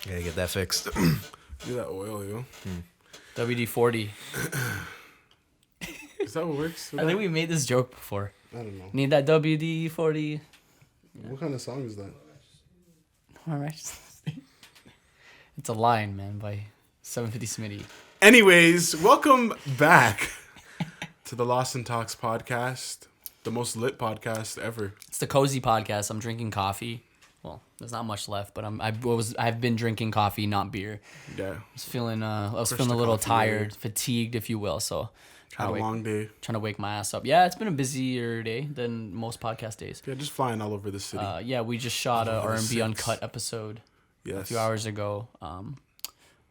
Gotta get that fixed. Do that oil, yo. WD-40. Is that what works? I think we made this joke before. I don't know. Need that WD-40. What kind of song is that? All right. It's a line, man, by 750 Smitty. Anyways, welcome back to the Lost and Talks podcast, the most lit podcast ever. It's the cozy podcast. I'm drinking coffee. Well, there's not much left, but I've been drinking coffee, not beer. Yeah, I was feeling a Push little the coffee tired, away. fatigued, if you will. So had a long day. trying to wake my ass up. Yeah, it's been a busier day than most podcast days. Yeah, just flying all over the city. Yeah, we just shot a All over the R&B six. Uncut episode a Yes, few hours ago. I'm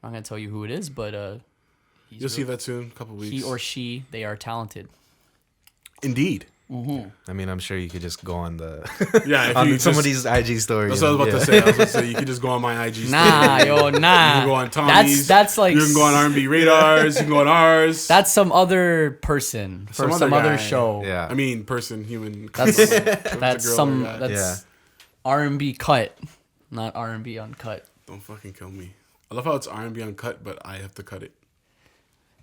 not gonna tell you who it is, but you'll see that soon. A couple weeks. he or she, they are talented. Indeed. I mean, I'm sure you could just go on the Yeah, if on you somebody's IG story. That's what I was about to say. I was about to say you could just go on my IG. Nah, story. yo, You nah. can go on Tommy's. That's like you can go on R&B Radars. You can go on ours. that's some other person for Some some other other guy. show. Yeah. I mean, person, human. That's It's a that's girl some or guy. that's R&B cut, not R&B uncut. Don't fucking kill me. I love how it's R&B uncut, but I have to cut it.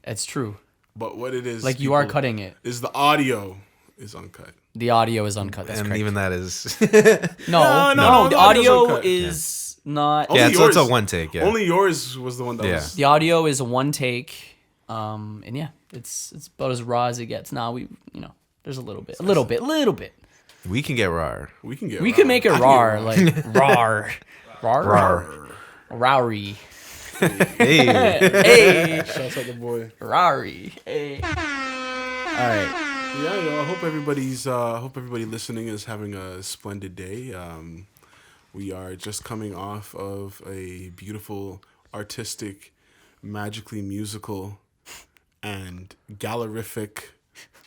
It's true. But what it is, Like you are people, cutting it. is the audio is uncut. The audio is uncut. That's and correct. even that is. no, no, the the audio's audio uncut. is not. Only yeah, so it's a yours. one take. Yeah. Only yours was the one that Yeah. was. The audio is a one take, and yeah, it's about as raw as it gets. Now there's a little bit. We can get raw. We can get. We raw. can make it I can raw, get like rawr, Rowery. Hey. Hey, Shouts out the boy. Rowery. Hey. All right. Yeah, yo, I hope everybody listening is having a splendid day. We are just coming off of a beautiful, artistic, magically musical, and gallerific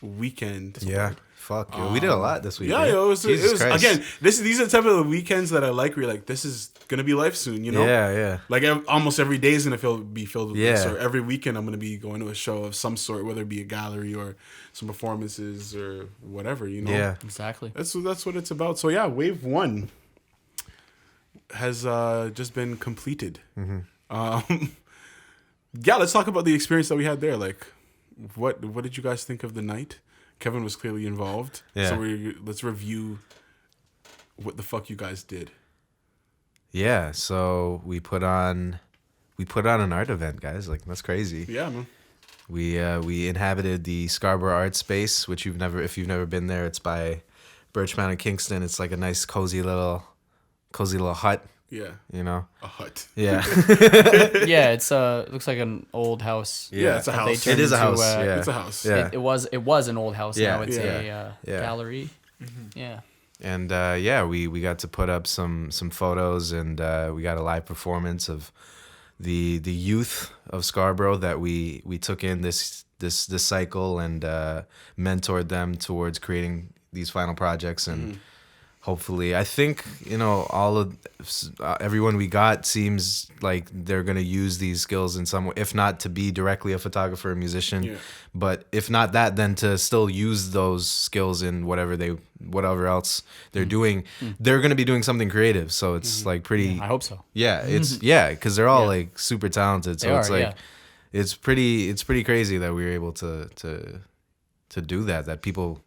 weekend. Yeah. Fuck. Yo, we did a lot this week. Yeah, man. yo, it was Jesus Christ. again. These are the type of weekends that I like. Where you're like, this is gonna be life soon, you know? Yeah. Like almost every day is gonna be filled with this, Yeah. or every weekend I'm gonna be going to a show of some sort, whether it be a gallery or some performances or whatever, you know. Yeah. Exactly. That's what it's about. So yeah, wave 1 has just been completed. Yeah, let's talk about the experience that we had there. Like, what did you guys think of the night? Kevin was clearly involved. Yeah. So let's review what the fuck you guys did. Yeah. So we put on an art event, guys. Like that's crazy. Yeah, man. We inhabited the Scarborough Art Space, which if you've never been there, it's by Birchmount and Kingston. It's like a nice cozy little hut, Yeah, you know. a hut. Yeah. Yeah, it's looks like an old house. Yeah, it's a that they house. turned It is a into, house. Yeah. It's a house. Yeah. It was an old house. Yeah, Now it's yeah, a yeah. gallery. Yeah. And we got to put up some photos, and we got a live performance of the youth of Scarborough that we took in this cycle and mentored them towards creating these final projects. And hopefully, I think all of everyone we got seems like they're gonna use these skills in some way, if not to be directly a photographer or musician, Yeah. but if not that, then to still use those skills in whatever else they're doing. They're gonna be doing something creative, so it's like pretty. I hope so. Yeah, it's because they're all Yeah. like super talented. So They it's are, like yeah. it's pretty crazy that we were able to do that. That people.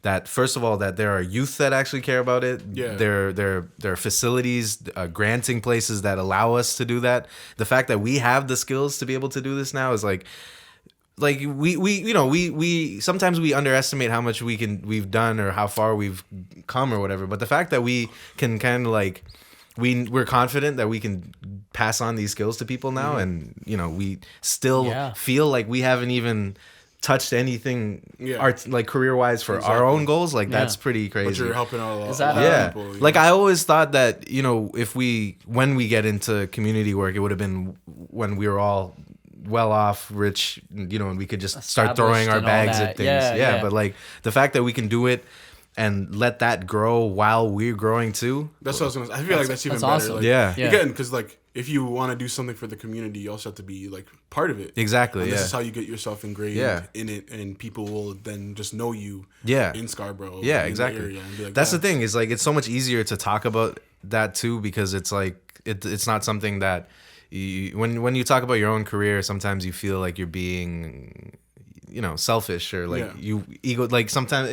That first of all, that there are youth that actually care about it. Yeah. There are facilities, granting places that allow us to do that. The fact that we have the skills to be able to do this now is like we sometimes we underestimate how much we've done or how far we've come or whatever. But the fact that we can kind of like we're confident that we can pass on these skills to people now, and we still feel like we haven't even touched anything like career wise for our own goals. Like that's pretty crazy. But you're helping out a lot, Is that, of people. Like I always thought that if when we get into community work, it would have been when we were all well off, rich, and we could just start throwing our and all bags that. at things. Yeah. But like the fact that we can do it and let that grow while we're growing too. That's what I was gonna say. I feel like that's even that's better. awesome. Like, Yeah. Again, because like if you want to do something for the community, you also have to be like part of it. Exactly. And Yeah. this is how you get yourself ingrained in it, and people will then just know you. In Scarborough. Yeah, in exactly. the area and be like, That's the thing is like it's so much easier to talk about that too, because it's like it's not something that when you talk about your own career, sometimes you feel like you're being, selfish, or like you ego. Like sometimes,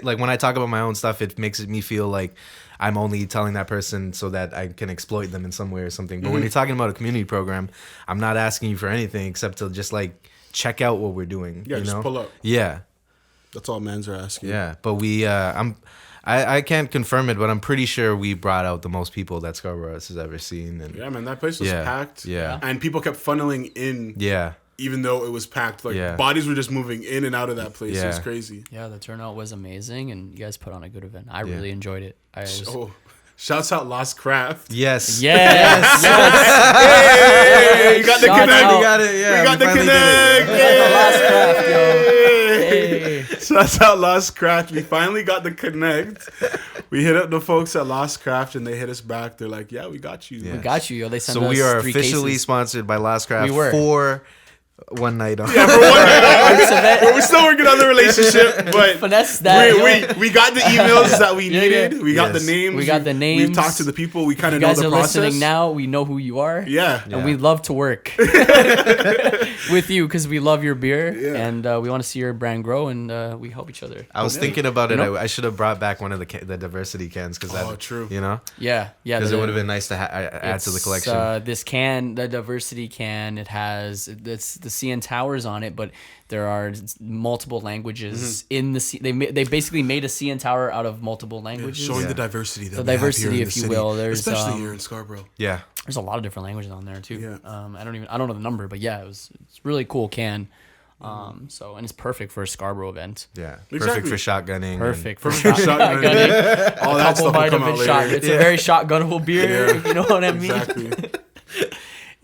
like when I talk about my own stuff, it makes me feel like I'm only telling that person so that I can exploit them in some way or something. But when you're talking about a community program, I'm not asking you for anything except to just like check out what we're doing. Yeah, just pull up. Yeah, that's all mans are asking. Yeah, but I can't confirm it, but I'm pretty sure we brought out the most people that Scarborough has ever seen. And yeah, man, that place was packed. Yeah, and people kept funneling in. Yeah. Even though it was packed, like bodies were just moving in and out of that place. It was crazy. Yeah, the turnout was amazing, and you guys put on a good event. I really enjoyed it. Shouts out Lost Craft. Yes. Yes. Hey, you got the connect. We got it. Yeah, we got the connect. Hey. Shouts out Lost Craft. We finally got the connect. We hit up the folks at Lost Craft, and they hit us back. They're like, "Yeah, we got you. We got you, yo." They sent us we are 3 officially cases. sponsored by Lost Craft. We were. For one night on. Yeah, for one night. We're still working on the relationship, but finesse that. we got the emails that we needed. We got the names. We got the names. We've talked to the people. We kind of you know guys the are process. listening now. We know who you are. Yeah. And we love to work with you because we love your beer, and we want to see your brand grow, and we help each other. I was thinking about it. I should have brought back one of the diversity cans because true. Yeah. Because it would have been nice to add to the collection. This can, the diversity can, it's the CN Towers on it, but there are multiple languages in the they basically made a CN Tower out of multiple languages, showing the diversity that the diversity, have here in if the you city, will. There's especially here in Scarborough. Yeah, there's a lot of different languages on there too. Yeah. I don't know the number, but yeah, it's really cool can. And it's perfect for a Scarborough event. Yeah, exactly. Perfect for shotgunning. Perfect for shotgunning. All that stuff will come out later. It's a very shotgunnable beer. If you know what I mean. Exactly.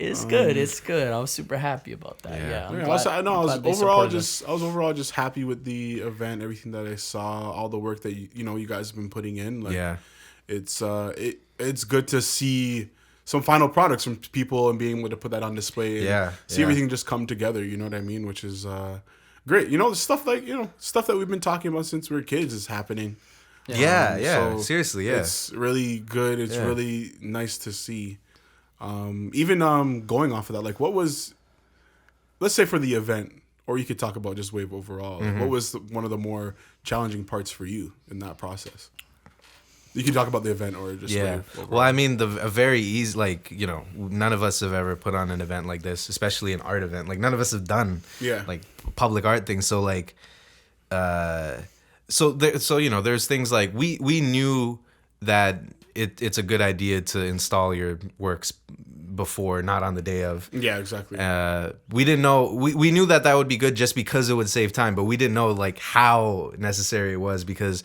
It's good. It's good. I was super happy about that. Yeah. I was overall just happy with the event, everything that I saw, all the work that you guys have been putting in. Like, it's good to see some final products from people and being able to put that on display and see everything just come together. You know what I mean? Which is great. Stuff like stuff that we've been talking about since we were kids is happening. So seriously, it's really good. It's really nice to see. Even going off of that, like, what was, let's say for the event, or you could talk about just Wave overall. Like, what was one of the more challenging parts for you in that process? You can talk about the event or just Wave overall. Well, I mean, a very easy, like, none of us have ever put on an event like this, especially an art event. Like, none of us have done like public art things. So like, there's things like we knew that it's a good idea to install your works before, not on the day of. Yeah, exactly. We didn't know. We knew that would be good just because it would save time, but we didn't know like how necessary it was because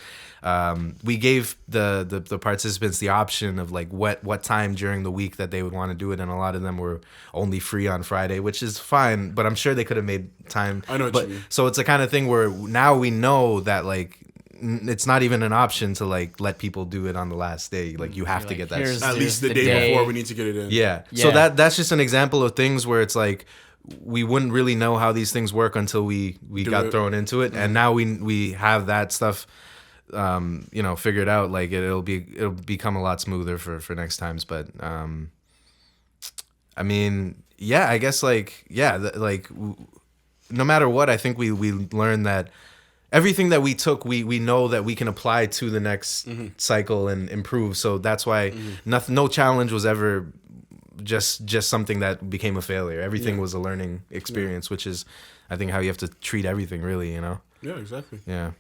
we gave the participants the option of like what time during the week that they would want to do it, and a lot of them were only free on Friday, which is fine. But I'm sure they could have made time. I know what you mean. So it's a kind of thing where now we know that like. It's not even an option to like let people do it on the last day. Like you have to get that at least the day before we need to get it in. Yeah. So that's just an example of things where it's like we wouldn't really know how these things work until we got thrown into it, and now we have that stuff figured out. Like it'll become a lot smoother for next times. But I mean, I guess like no matter what, I think we learned that. Everything that we took, we know that we can apply to the next cycle and improve. So that's why no challenge was ever just something that became a failure. Everything was a learning experience, which is, I think, how you have to treat everything, really. Yeah, exactly. Yeah.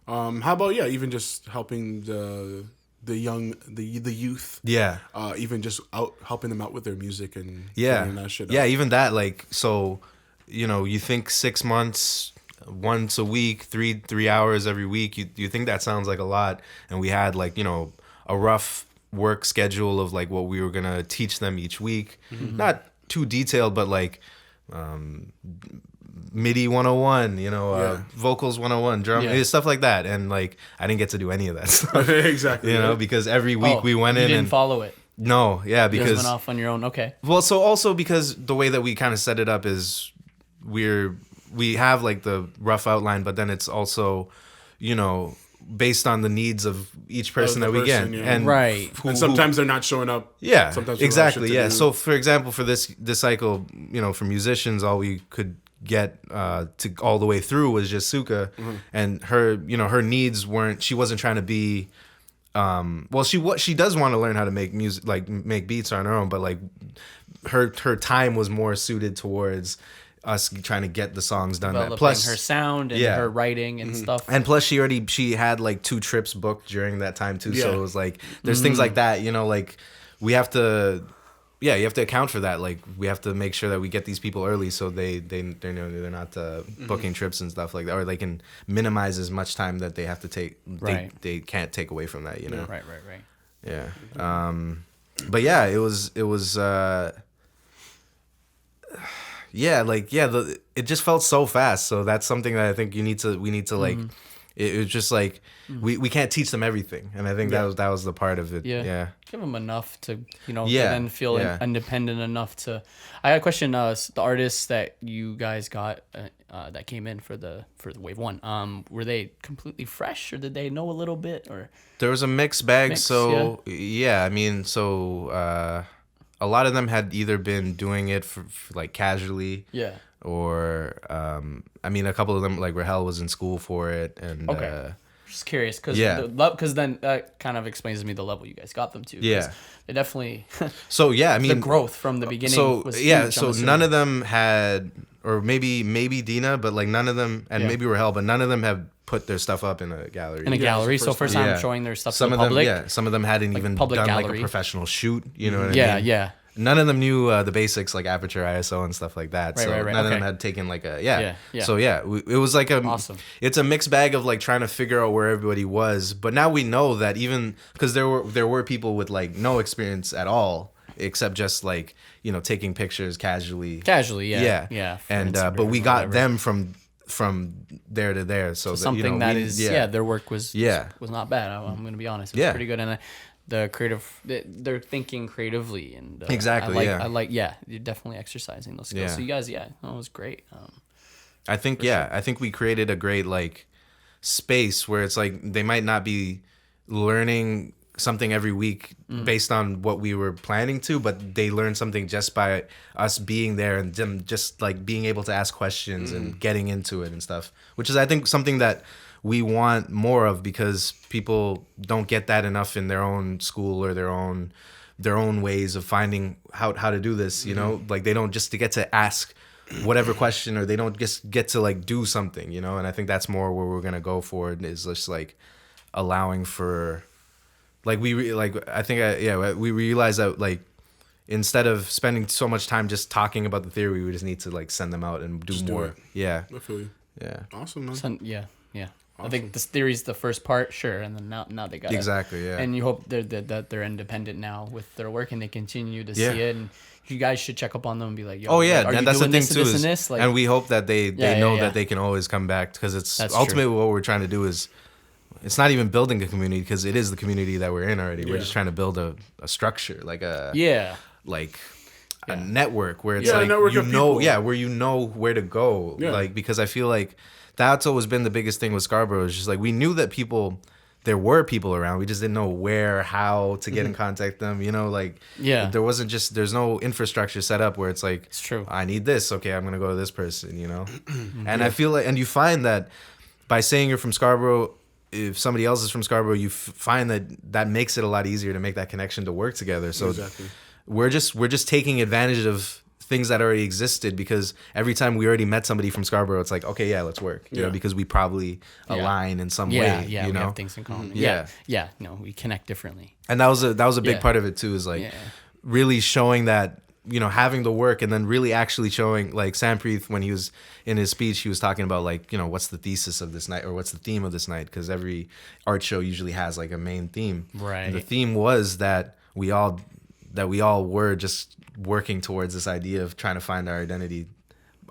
How about even just helping the youth? Yeah. Even just helping them out with their music and figuring that shit out. Yeah, even that. Like, so you think 6 months. Once a week, 3 hours every week. You think that sounds like a lot, and we had like a rough work schedule of like what we were gonna teach them each week. Not too detailed, but like MIDI 101, vocals 101, drum, stuff like that. And like I didn't get to do any of that stuff. Exactly. Because every week we went in didn't and follow it. No, yeah, because you guys went off on your own. Okay. Well, so also because the way that we kind of set it up is we have like the rough outline, but then it's also, based on the needs of each person the that we get, person, yeah. and Right. And sometimes they're not showing up. yeah, Sometimes for exactly. shit to Yeah. do. So, for example, for this cycle, for musicians, all we could get to all the way through was just Suka, and her, her needs weren't. She wasn't trying to be. Well, she does want to learn how to make music, like make beats on her own, but like her time was more suited towards us trying to get the songs done. Developing Plus her sound and yeah. her writing and stuff. And plus, she had like 2 trips booked during that time too. Yeah. So it was like there's things like that. Like we have to, you have to account for that. Like we have to make sure that we get these people early, so they're not booking trips and stuff like that, or they can minimize as much time that they have to take. Right. They can't take away from that. Right. Yeah. But yeah, it was. It just felt so fast. So that's something that I think we need to like. It was just like we can't teach them everything, and I think that was the part of it. Yeah. Give them enough to Yeah, then feel independent enough to. I got a question. The artists that you guys got that came in for the wave 1, were they completely fresh, or did they know a little bit, or There was a mixed bag. So I mean, a lot of them had either been doing it for like casually, or I mean, a couple of them, like Rahel, was in school for it, and just curious because then that kind of explains to me the level you guys got them to. They definitely So I mean, the growth from the beginning. So was huge, so none of them had, or maybe Dina, but like none of them, and maybe Rahel, but none of them have put their stuff up in a gallery. So first time showing their stuff to the public. Some of them hadn't even done gallery. like a professional shoot. You know what I mean? Yeah. None of them knew the basics, like aperture, ISO, and stuff like that. Right, so right. none of them had taken like a So it was like awesome. It's a mixed bag of like trying to figure out where everybody was. But now we know that even because there were people with like no experience at all, except just like taking pictures casually. Yeah. And but we got them from there to there. So something their work was not bad. I'm gonna be honest. It was pretty good, and the creative, they're thinking creatively, and exactly. I like you're definitely exercising those skills. So you guys, that was great. I think I think we created a great like space where it's like they might not be learning something every week based on what we were planning to, but they learn something just by us being there and them just like being able to ask questions and getting into it and stuff, which is I think something that we want more of, because people don't get that enough in their own school or their own ways of finding how to do this, like they don't just to get to ask whatever question, or they don't just get to like do something, and I think that's more where we're gonna go for it, is just like allowing for like we realize that like instead of spending so much time just talking about the theory, we just need to like send them out and do more. I feel you. Yeah. Awesome, man. Awesome. I think this theory's the first part, sure, and then now they got exactly, yeah. And you hope that they're independent now with their work, and they continue to see it. And you guys should check up on them and be like, "Yo, are and you that's the doing thing this too. and this?" And we hope that they know that they can always come back, because it's That's ultimately true. what we're trying to do is. It's not even building a community, because it is the community that we're in already. We're just trying to build a structure, like a network where it's like where you know where to go. Like, because I feel like that's always been the biggest thing with Scarborough. Is just like we knew that there were people around. We just didn't know where, how to get in contact with them. There wasn't there's no infrastructure set up where it's like, it's true. I need this. Okay, I'm gonna go to this person. And I feel like, and you find that by saying you're from Scarborough, if somebody else is from Scarborough, you find that makes it a lot easier to make that connection to work together. So we're just taking advantage of things that already existed, because every time we already met somebody from Scarborough, it's like, okay, let's work, because we probably align in some way. We have things in common. No, we connect differently. And that was a big part of it too, is like really showing that, having the work, and then really actually showing, like Sampreeth, when he was in his speech, he was talking about like, what's the thesis of this night, or what's the theme of this night, because every art show usually has like a main theme. Right. And the theme was that we all were just working towards this idea of trying to find our identity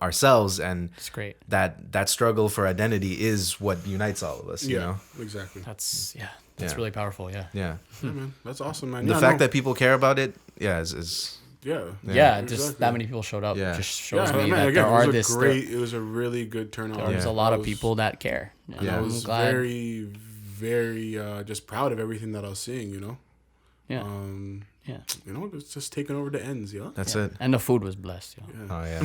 ourselves, and it's great. That struggle for identity is what unites all of us. Exactly. That's really powerful. Yeah, man, that's awesome, man. The fact that people care about it, is just that many people showed up. Just shows me that again, there are it was a really good turnout. There's a lot of people that care. I was very, very just proud of everything that I was seeing. Yeah. Yeah. It's just taking over the ends, That's it. And the food was blessed, Oh yeah.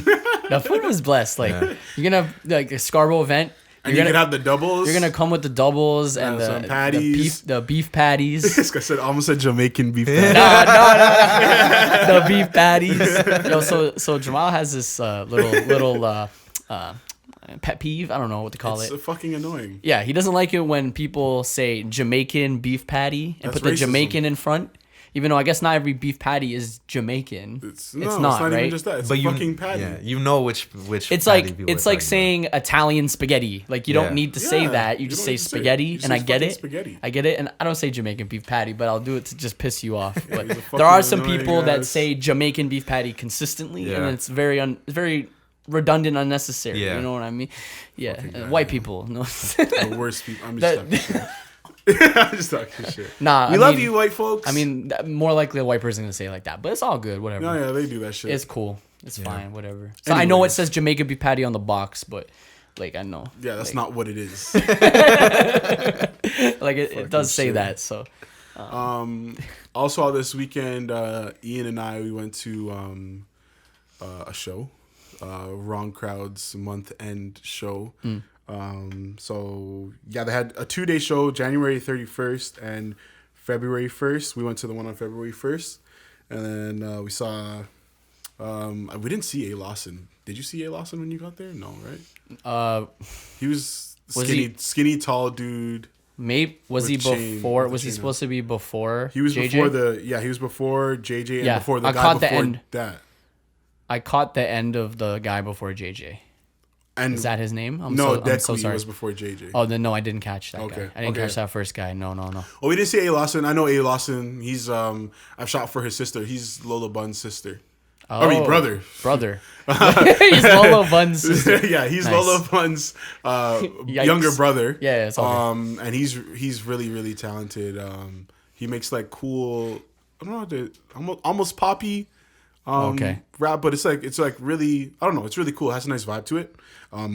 The food was blessed. Like you're gonna like a Scarborough event. And you can have the doubles. You're gonna come with the doubles and some patties. the beef patties. I almost said Jamaican beef patties. No. The beef patties. So Jamal has this little pet peeve. I don't know what to call it. It's fucking annoying. Yeah, he doesn't like it when people say Jamaican beef patty and That's put the racism. Jamaican in front. Even though I guess not every beef patty is Jamaican. It's not, not right? even just that. It's a fucking patty. Yeah, you know which. It's patty like people it's are like talking saying Italian spaghetti. Like you don't need to say Yeah, that. You you just don't say need to say it. spaghetti, You and say I get fucking it. spaghetti. I get it, and I don't say Jamaican beef patty, but I'll do it to just piss you off. But he's a there fucking are some annoying people that ass. say Jamaican beef patty consistently, Yeah. and it's very redundant, unnecessary. Yeah. You know what I mean? Yeah, guy, white man. people. No. The worst people. I'm just That- talking shit. I'm just talking shit. Nah, We I love mean- you, white folks. I mean, more likely a white person gonna say it like that, but it's all good. Whatever. No, yeah, they do that shit. It's cool. It's fine. Whatever. So I know it Anyways. says Jamaican beef patty on the box, but like I know. Yeah, that's like, not what it is. like it does say shit. that. So Also, this weekend, Ian and I, we went to a show, Wrong Crowd's month end show. So yeah, they had a 2-day show, January 31st and February 1st. We went to the one on February 1st, and then we saw. We didn't see A. Lawson. Did you see A. Lawson when you got there? No, right? He was Was skinny, tall dude. maybe was he With chain- before? with Was the he chain supposed to be before? He was JJ? he was before JJ and Yeah, before the I guy caught the before end. that. I caught the end of the guy before JJ. And Is that his name? I'm no, so Dekley sorry. was before JJ. Oh, then no, I didn't catch that Okay, guy. I didn't okay. catch that first guy. No. Well, we didn't see A. Lawson. I know A. Lawson. He's I've shot for his sister. He's Lola Bun's sister. I mean, brother. Brother. He's Lolo Bun's sister. Yeah, he's Nice. Lola Bun's younger brother. Yeah, it's all good. And he's really, really talented. He makes like cool, I don't know, almost poppy Okay. rap, but it's like really, I don't know, it's really cool. It has a nice vibe to it.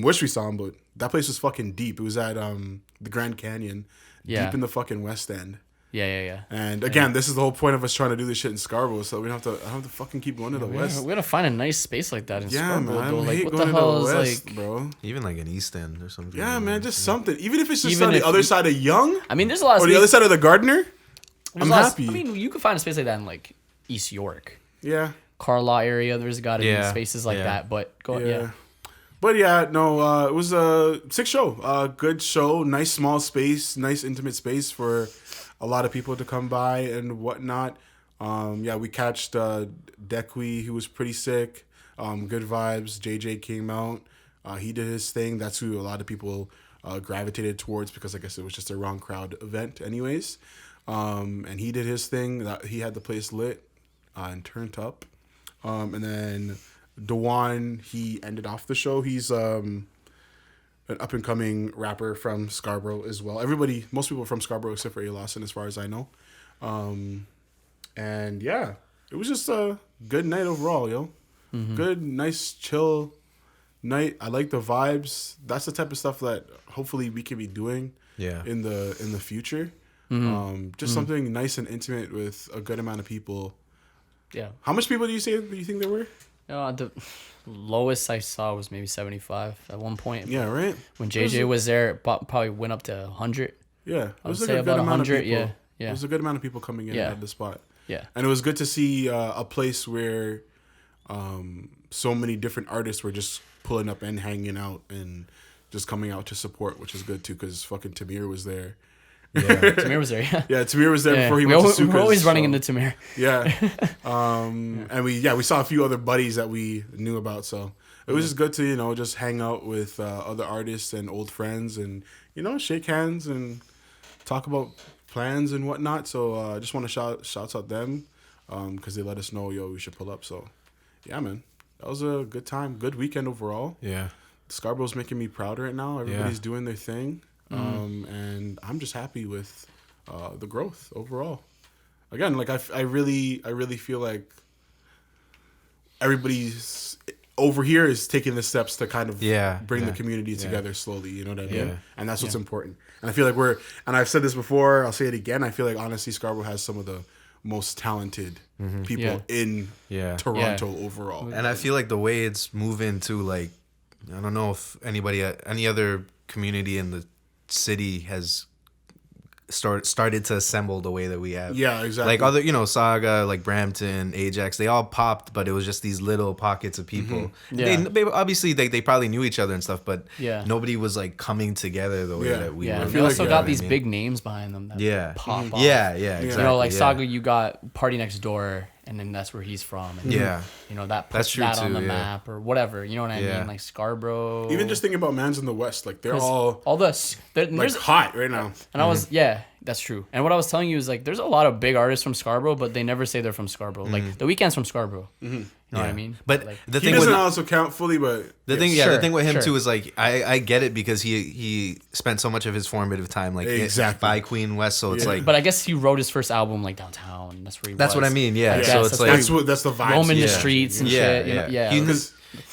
Wish we saw him, but that place was fucking deep. It was at the Grand Canyon, Yeah. deep in the fucking West End. Yeah. And again, this is the whole point of us trying to do this shit in Scarborough, so we don't have to. I don't have to fucking keep going to the West. We gotta find a nice space like that in Yeah, Scarborough. man. I though. don't Like, hate what the going to hell the is West, like? bro. Even like an East End or something. Yeah, man, just something. Even if it's just Even on the if other you- side of Young I mean, there's a lot of or the other side of the Gardner. there's I'm a lot of- happy. I mean, you could find a space like that in like East York, Yeah, Carlaw area. There's got to be Yeah, spaces like yeah. that. But go yeah. yeah. But yeah, no, it was a sick show. Good show. Nice small space. Nice intimate space for a lot of people to come by and whatnot. Yeah, we catched Dekley, who was pretty sick. Good vibes. JJ came out. He did his thing. That's who a lot of people gravitated towards because I guess it was just a Wrong Crowd event anyways. And he did his thing. He had the place lit and turned up. And then Dewan, he ended off the show. He's an up and coming rapper from Scarborough as well. Most people are from Scarborough except for A. Lawson, as far as I know. And yeah, it was just a good night overall, yo. Mm-hmm. Good, nice, chill night. I like the vibes. That's the type of stuff that hopefully we can be doing Yeah. in the future. Mm-hmm. Just something nice and intimate with a good amount of people. Yeah. How much people do you think there were? The lowest I saw was maybe 75 at one point. Yeah, right. When JJ was there, it probably went up to 100. Yeah, it was would like say a good about amount of 100, people. yeah. It was a good amount of people coming in Yeah. at the spot. Yeah. And it was good to see a place where so many different artists were just pulling up and hanging out and just coming out to support, which is good too, because fucking Tamir was there. Yeah. Tamir was there, yeah. Yeah, Tamir was there Yeah. before he went to Suka's. We're always running so- into Tamir. Yeah. And we saw a few other buddies that we knew about, so it was just good to, just hang out with other artists and old friends and, shake hands and talk about plans and whatnot. So I just want to shout out them because they let us know, we should pull up. So yeah, man, that was a good time, good weekend overall. Yeah. Scarborough's making me proud right now. Everybody's doing their thing. And I'm just happy with the growth overall. Again, like I really feel like everybody's over here is taking the steps to kind of bring the yeah. community together slowly. You know what I mean? Yeah. And that's what's important. And I feel like and I've said this before, I'll say it again. I feel like honestly, Scarborough has some of the most talented people in Toronto overall. And I feel like the way it's moving to, like, I don't know if any other community in the city has started to assemble the way that we have. Yeah, exactly. Like other, Saga, like Brampton, Ajax, they all popped, but it was just these little pockets of people. Yeah. They obviously they probably knew each other and stuff, but Yeah. nobody was like coming together the way that we were. Yeah, I they feel also like- got I these mean? big names behind them that pop off. Yeah, exactly. Like yeah. Saga, you got Party Next Door, and then that's where he's from. And Yeah. That That's puts true that on too, the yeah. map or whatever. You know what I Yeah. mean? Like Scarborough. Even just thinking about Mans in the West, like they're 'cause all this. like There's hot right now. and I was that's true. And what I was telling you is like there's a lot of big artists from Scarborough, but they never say they're from Scarborough. Like The Weeknd's from Scarborough. You know what I mean? But like, the He thing doesn't with also count fully, but the Sure, thing with him sure. too is like I get it because he spent so much of his formative time like Exactly. by Queen West, so it's like but I guess he wrote his first album like downtown. That's where he that's was. what I mean. Yeah, I so guess it's that's like that's the vibe. roaming the Yeah. streets and Yeah, shit. You know? yeah. Yeah. He-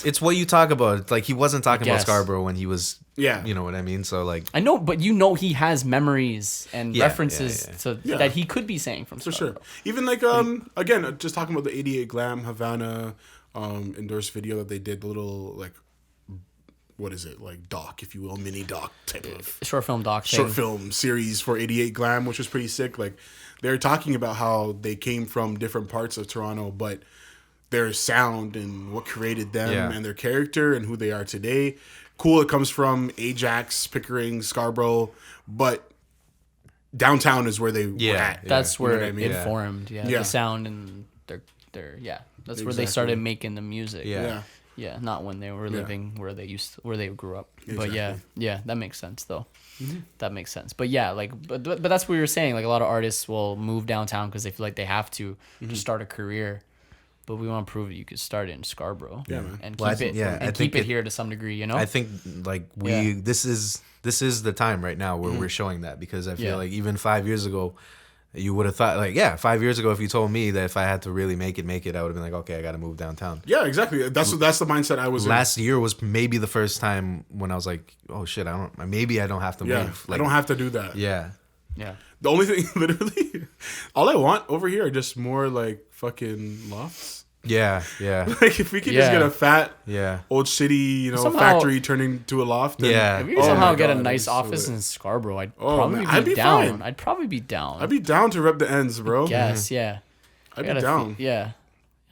it's what you talk about. It's like he wasn't talking about guess. Scarborough when he was Yeah. you know what I mean? So like I know, but he has memories and Yeah, references to Yeah. that he could be saying from For Scarborough. sure. Even like again, just talking about the 88 Glam Havana endorsed video that they did, the little like what is it, like doc, if you will, mini doc type of Short film doc short thing. film series for 88 Glam, which was pretty sick. Like they're talking about how they came from different parts of Toronto, but their sound and what created them Yeah. and their character and who they are today. Cool, it comes from Ajax, Pickering, Scarborough, but downtown is where they were at. That's You know where what I mean? it formed. Yeah. Yeah. The sound and their that's where they Exactly. started making the music. Yeah. Yeah, not when they were living where they grew up. But yeah, that makes sense though. That makes sense. But yeah, like but that's what you were saying. Like a lot of artists will move downtown because they feel like they have to start a career. But we want to prove that you could start it in Scarborough. Yeah, man. And Well, I keep think- it yeah, I and think keep it it- here to some degree. You know. I think like this is the time right now where we're showing that, because I feel Yeah. like even 5 years ago you would have thought like 5 years ago if you told me that if I had to really make it I would have been like, okay, I got to move downtown. Yeah, exactly. That's the mindset I was in. Last year was maybe the first time when I was like, oh shit, I don't have to Yeah, move. I Like, don't have to do that. Yeah. yeah. The only thing, literally, all I want over here are just more like fucking lofts. Yeah. Yeah. Like if we could just Yeah. get a fat Yeah. old shitty, Somehow- factory turning to a loft. then- Yeah. If you Oh could somehow my get a God, nice so office lit. in Scarborough, I'd Oh, probably man, I'd be be down. fine. I'd probably be down. I'd be down to rep the ends, bro. Yes, yeah. I'd I be gotta down. yeah.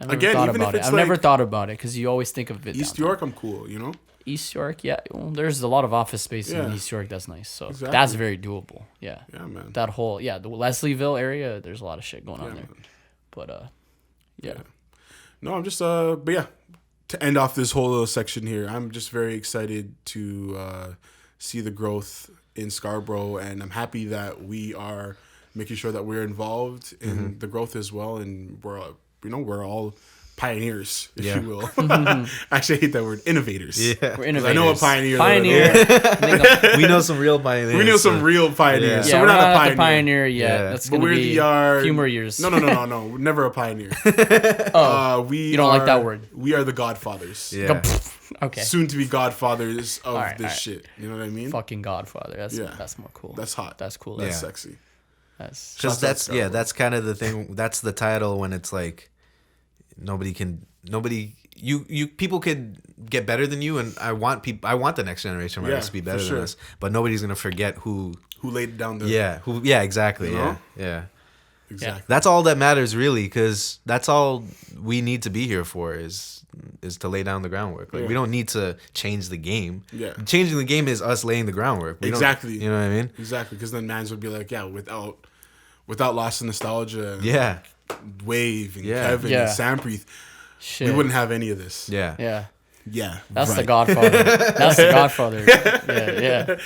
I never Again, thought even if about it. it's I've never like- thought about it because you always think of it. East downtown. York, I'm cool, you know? East York, yeah. Well, there's a lot of office space in Yeah. East York. That's nice. So Exactly. that's very doable. Yeah. Yeah, man. That whole the Leslieville area. There's a lot of shit going on Yeah, there. man. But yeah. No, I'm just but yeah, to end off this whole little section here, I'm just very excited to see the growth in Scarborough, and I'm happy that we are making sure that we're involved in the growth as well, and we're all pioneers, if Yeah. you will. Actually, I hate that word, innovators. Yeah. We're 'Cause innovators. I know a pioneer. Pioneer. We know some real pioneers. We know some so- real pioneers. Yeah, So we're not a at the pioneer yet. Yeah. That's But gonna we're be the a few more years. No, we're never a pioneer. We you don't like that word. We are the godfathers. Yeah. Okay. Soon to be godfathers of Alright, this alright. shit. You know what I mean? Fucking Godfather. Yeah. That's more cool. That's hot. That's cool. That's Yeah. sexy. That's Because Shouts out that's Scarborough. that's kind of the thing. That's the title when it's like you people could get better than you, and I want the next generation of artists to be better for than sure. us, but nobody's gonna forget who. Who laid down the Exactly. You know? Yeah. exactly. That's all that matters really, because that's all we need to be here for is to lay down the groundwork. Like Yeah. we don't need to change the game. Yeah. Changing the game is us laying the groundwork. We don't- Exactly. You know what I mean? Exactly. Because then Mans would be like, yeah, without Lost in Nostalgia and Yeah. Wave and Yeah. Kevin Yeah. and Sampreeth, shit. we wouldn't have any of this. Yeah. Yeah. Yeah. That's the right. Godfather. That's the Godfather. Yeah.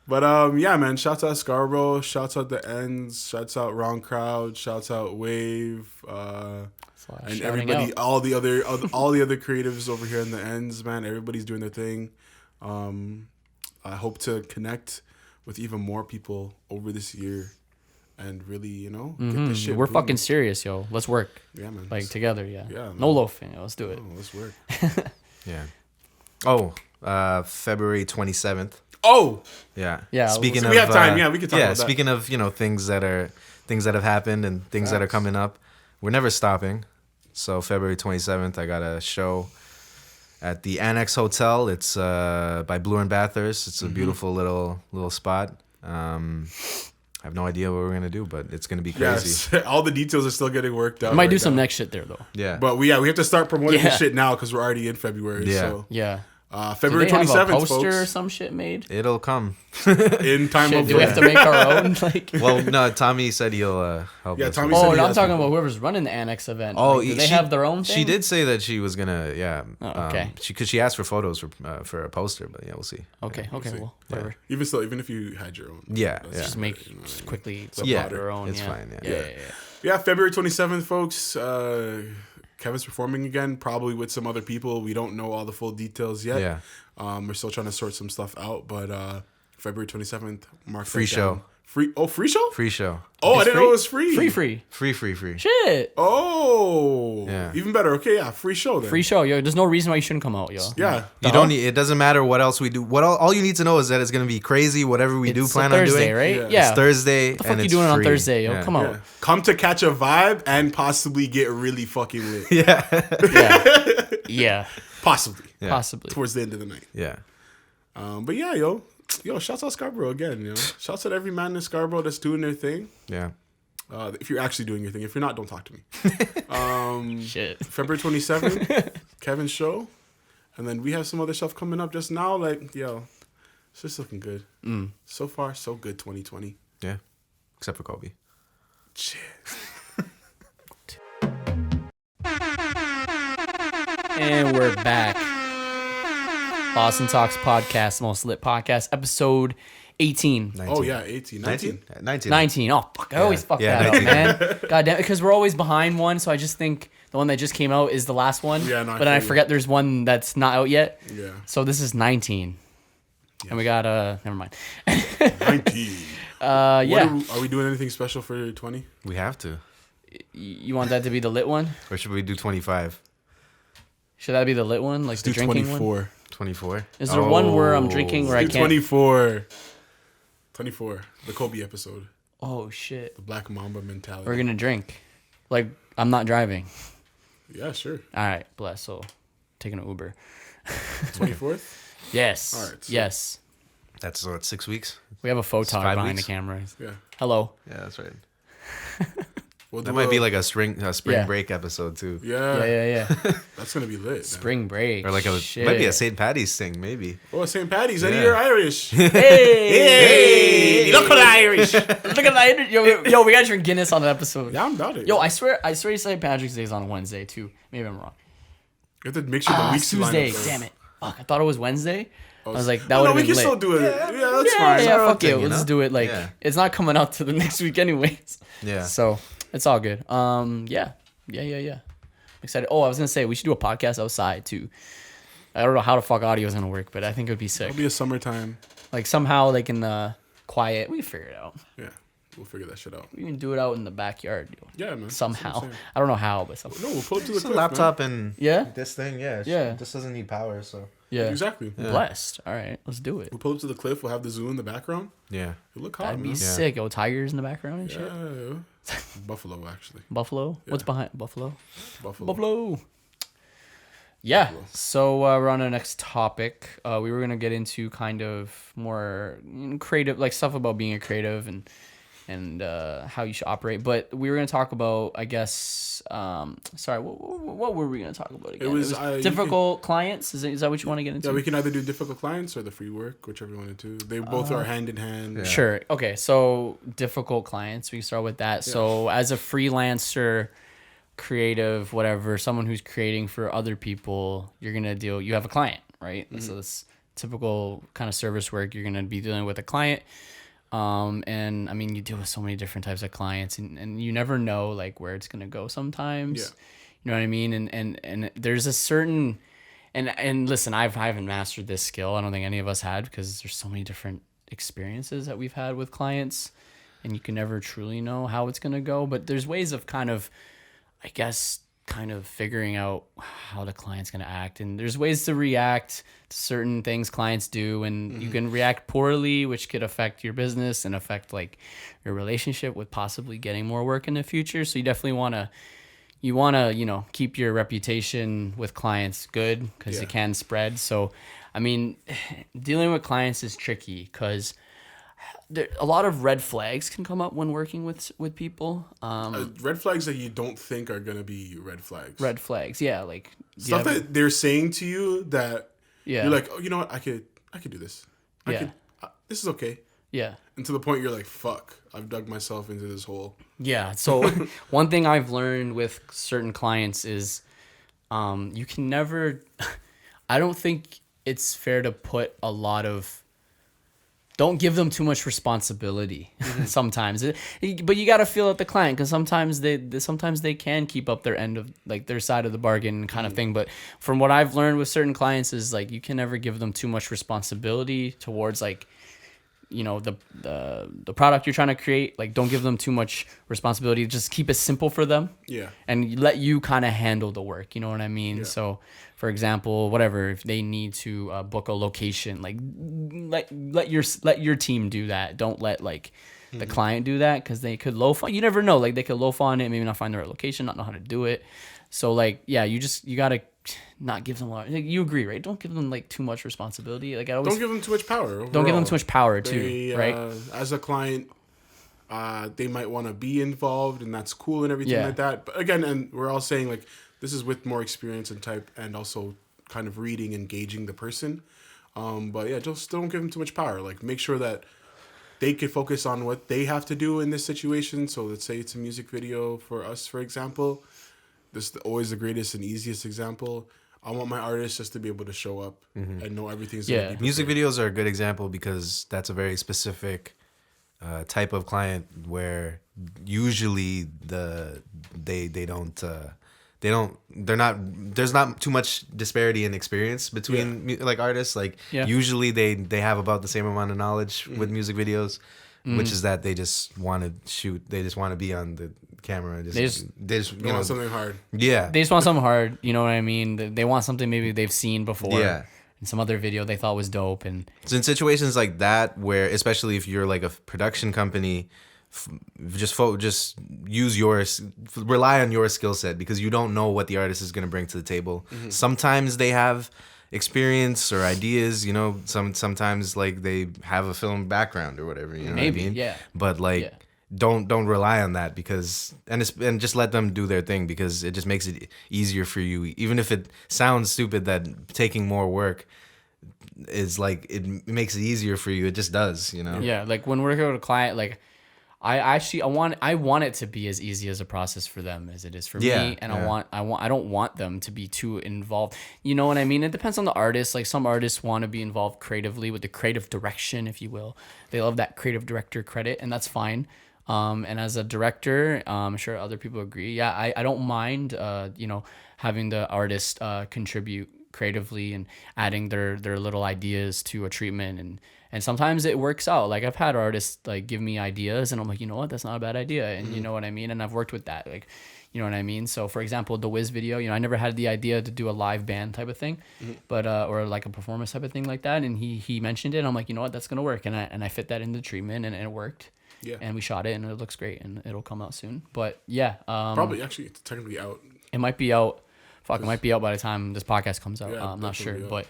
But yeah, man. Shouts out Scarborough. Shouts out the Ends. Shouts out Wrong Crowd. Shouts out Wave. And Shouting everybody, out. all the other creatives over here in the Ends, man. Everybody's doing their thing. I hope to connect with even more people over this year and really, get this shit. We're booming. fucking serious, yo. Let's work. Yeah, man. Like together, yeah. Yeah, man. No loafing. Let's do it. Oh, let's work. Yeah. Oh, February 27th. Oh, Yeah. Yeah, Speaking so of, we have time. Yeah, we can talk about that. Speaking of, things that have happened and things that are Facts. coming up, we're never stopping. So February 27th, I got a show at the Annex Hotel. It's by Blue and Bathurst. It's a beautiful little spot. I have no idea what we're gonna do, but it's gonna be crazy. yes. All the details are still getting worked out. I might do right some now. next shit there though. Yeah. But we have to start promoting Yeah. this shit now because we're already in February. Yeah. So Yeah. February Do they have a 27th, poster or folks. some shit made? It'll come. In time Shit, of do we have to make our own? Like, Well, no, Tommy said he'll help Yeah, us. Tommy with said oh, he no, I'm has talking people. about whoever's running the Annex event. Oh, Like, do they she- have their own thing? She did say that she was gonna, Oh, okay. because she asked for photos for a poster, but yeah, we'll see. Okay, okay, see. well, whatever. Even still, even if you had your own. Yeah, that's yeah. Just better, make you know what I just mean? quickly Yeah, support our own. it's yeah. fine, yeah. Yeah. Yeah, February 27th, folks. Kevin's performing again, probably with some other people. We don't know all the full details yet. Yeah. We're still trying to sort some stuff out, but February 27th, mark Free that down. show. Free show? Free show. Oh, I It's didn't know it was free. Free. Free. Shit. Oh. Yeah. Even better. Okay, yeah, free show then. Free show, yo. There's no reason why you shouldn't come out, yo. Yeah. You don't need. It doesn't matter what else we do. All you need to know is that it's gonna be crazy. Whatever we do, It's plan a on Thursday, doing. right? Yeah. Yeah. It's Thursday. The fuck and you it's doing on free. Thursday, yo? Yeah. Come on. Yeah. Come to catch a vibe and possibly get really fucking lit. Yeah. Yeah. Yeah. Possibly. Yeah. Possibly. Towards the end of the night. Yeah. But yeah, yo, shouts out Scarborough again, Shouts out every man in Scarborough that's doing their thing. Yeah. If you're actually doing your thing. If you're not, don't talk to me. Shit. February 27th, Kevin's show. And then we have some other stuff coming up just now. Like, yo, it's just looking good. So far, so good, 2020. Yeah. Except for Kobe. Shit. And we're back. Boston Talks Podcast, Most Lit Podcast, episode 18. 19. Oh, yeah, 18. 19. 19. 19. Oh, fuck. I always fuck Yeah, that 19. up, man. God damn it. Because we're always behind one, so I just think the one that just came out is the last one. Yeah, no, I but then I feel you. forget there's one that's not out yet. Yeah. So this is 19. And we got, never mind. 19. Yeah. Are we doing anything special for 20? We have to. You want that to be the lit one? Or should we do 25? Should that be the lit one? Like Let's the do drinking 24. one? 24? Is there one where I'm drinking where I Do can't? 24. 24. The Kobe episode. Oh, shit. The Black Mamba mentality. We're going to drink. Like, I'm not driving. Yeah, sure. All right, bless. So, taking an Uber. 24th? Yes. All right, so- Yes. That's what, 6 weeks? We have a photog 5 behind weeks? the camera. Yeah. Hello. Yeah, that's right. We'll That do might be like a spring Yeah. break episode too. Yeah. Yeah. That's going to be lit. man. Spring break. Or like Shit. might be a St. Patty's thing, maybe. Oh, St. Patty's. I Yeah. need your Irish. Hey, Look at the Irish. Look at that. Yo, we got to drink Guinness on the episode. Yeah, I'm about it. Yo, I swear St. Patrick's Day is on a Wednesday too. Maybe I'm wrong. You have to make sure the weeks line up, Tuesday. though. Damn it. Fuck, I thought it was Wednesday. I was like, that Oh, would no, have we been can lit. still do it. Yeah, that's yeah, fine. yeah, our own fuck thing, it. you Let's know? do it. Like, Yeah. it's not coming out to the next week anyways. Yeah. So it's all good. Yeah. Excited. Oh, I was gonna say we should do a podcast outside too. I don't know how the fuck audio is gonna work, but I think it would be sick. It'll be a summertime. Like somehow, like in the quiet, we figure it out. Yeah, we'll figure that shit out. We can do it out in the backyard. Yo. Yeah, man. That's Somehow, what I'm saying. I don't know how, but somehow. No, we'll pull up to the Just a cliff, laptop and Yeah. this thing, yeah. Yeah. This doesn't need power, so. Yeah. Man. Exactly. Blessed. All right, let's do it. We'll pull up to the cliff. We'll have the zoo in the background. Yeah. It'll look hot, That'd be man. sick. Oh, tigers in the background and shit. Yeah. Buffalo, actually. Buffalo. What's behind Buffalo? Buffalo. Yeah. So we're on our next topic. We were gonna get into kind of more creative, like stuff about being a creative and how you should operate. But we were gonna talk about, I guess. Sorry, what were we gonna talk about again? It was, difficult clients. Is that what you want to get into? Yeah, we can either do difficult clients or the free work, whichever you want to do. They both are hand in hand. Yeah. Sure. Okay. So difficult clients. We can start with that. Yeah. So as a freelancer, creative, whatever, someone who's creating for other people, you have a client, right? Mm-hmm. So this typical kind of service work, you're gonna be dealing with a client. And I mean, you deal with so many different types of clients, and you never know like where it's gonna go sometimes. Yeah. You know what I mean? And there's a certain and listen, I haven't mastered this skill. I don't think any of us had, because there's so many different experiences that we've had with clients. and you can never truly know how it's going to go. But there's ways of kind of figuring out how the client's going to act, and there's ways to react to certain things clients do, and you can react poorly, which could affect your business and affect like your relationship with possibly getting more work in the future. So you definitely want to keep your reputation with clients good, because it can spread. So I mean, dealing with clients is tricky because a lot of red flags can come up when working with people. Red flags that you don't think are gonna be red flags. Red flags, yeah, like stuff that they're saying to you that you're like, oh, you know what, I could do this. This is okay. Yeah. And to the point you're like, fuck, I've dug myself into this hole. Yeah. So one thing I've learned with certain clients is, you can never. I don't think it's fair to put a lot of. Don't give them too much responsibility sometimes, but you got to feel at the client, because sometimes they can keep up their end of like their side of the bargain kind of thing. But from what I've learned with certain clients is like you can never give them too much responsibility towards like, you know, the product you're trying to create. Like, don't give them too much responsibility. Just keep it simple for them. Yeah. And let you kind of handle the work. You know what I mean? Yeah. So, for example, whatever, if they need to book a location, like let your team do that. Don't let like the client do that, because they could loaf on. You never know. Like, they could loaf on it, maybe not find the right location, not know how to do it. So like, yeah, you gotta not give them a lot. Like, you agree, right? Don't give them like too much responsibility. Like, I always don't give them too much power. Overall. Don't give them too much power too, right? As a client, they might want to be involved, and that's cool and everything like that. But again, and we're all saying like this is with more experience and type, and also kind of reading, engaging the person. But yeah, just don't give them too much power. Like, make sure that they could focus on what they have to do in this situation. So let's say it's a music video for us, for example. This is always the greatest and easiest example. I want my artist just to be able to show up and know everything's going to be music videos are a good example, because that's a very specific type of client where usually there's not too much disparity in experience between like artists. Like usually they have about the same amount of knowledge with music videos, which is that they just want to shoot. They just want to be on the camera. They just want something hard. Yeah. They just want something hard. You know what I mean? They want something maybe they've seen before. Yeah. In some other video they thought was dope. And so in situations like that, where especially if you're like a production company, just rely on your skill set, because you don't know what the artist is going to bring to the table. Sometimes they have experience or ideas, you know, sometimes like they have a film background or whatever, you know what I mean? Yeah. But like don't rely on that, because and just let them do their thing, because it just makes it easier for you. Even if it sounds stupid that taking more work is like, it makes it easier for you. It just does, you know? Yeah, like when we're with a client, like I want it to be as easy as a process for them as it is for me, and I don't want them to be too involved. You know what I mean? It depends on the artist. Like, some artists want to be involved creatively with the creative direction, if you will. They love that creative director credit, and that's fine. And as a director, I'm sure other people agree. Yeah, I don't mind having the artist contribute creatively and adding their little ideas to a treatment, and sometimes it works out. Like, I've had artists like give me ideas, and I'm like, you know what, that's not a bad idea, and you know what I mean, and I've worked with that, like, you know what I mean. So for example, the Wiz video, I never had the idea to do a live band type of thing, but or like a performance type of thing like that, and he mentioned it, and I'm like, you know what, that's gonna work, and I fit that into the treatment, and it worked. Yeah. And we shot it, and it looks great, and it'll come out soon. But yeah, probably actually it's technically out. It might be out. It might be out by the time this podcast comes out. Yeah, I'm not sure, but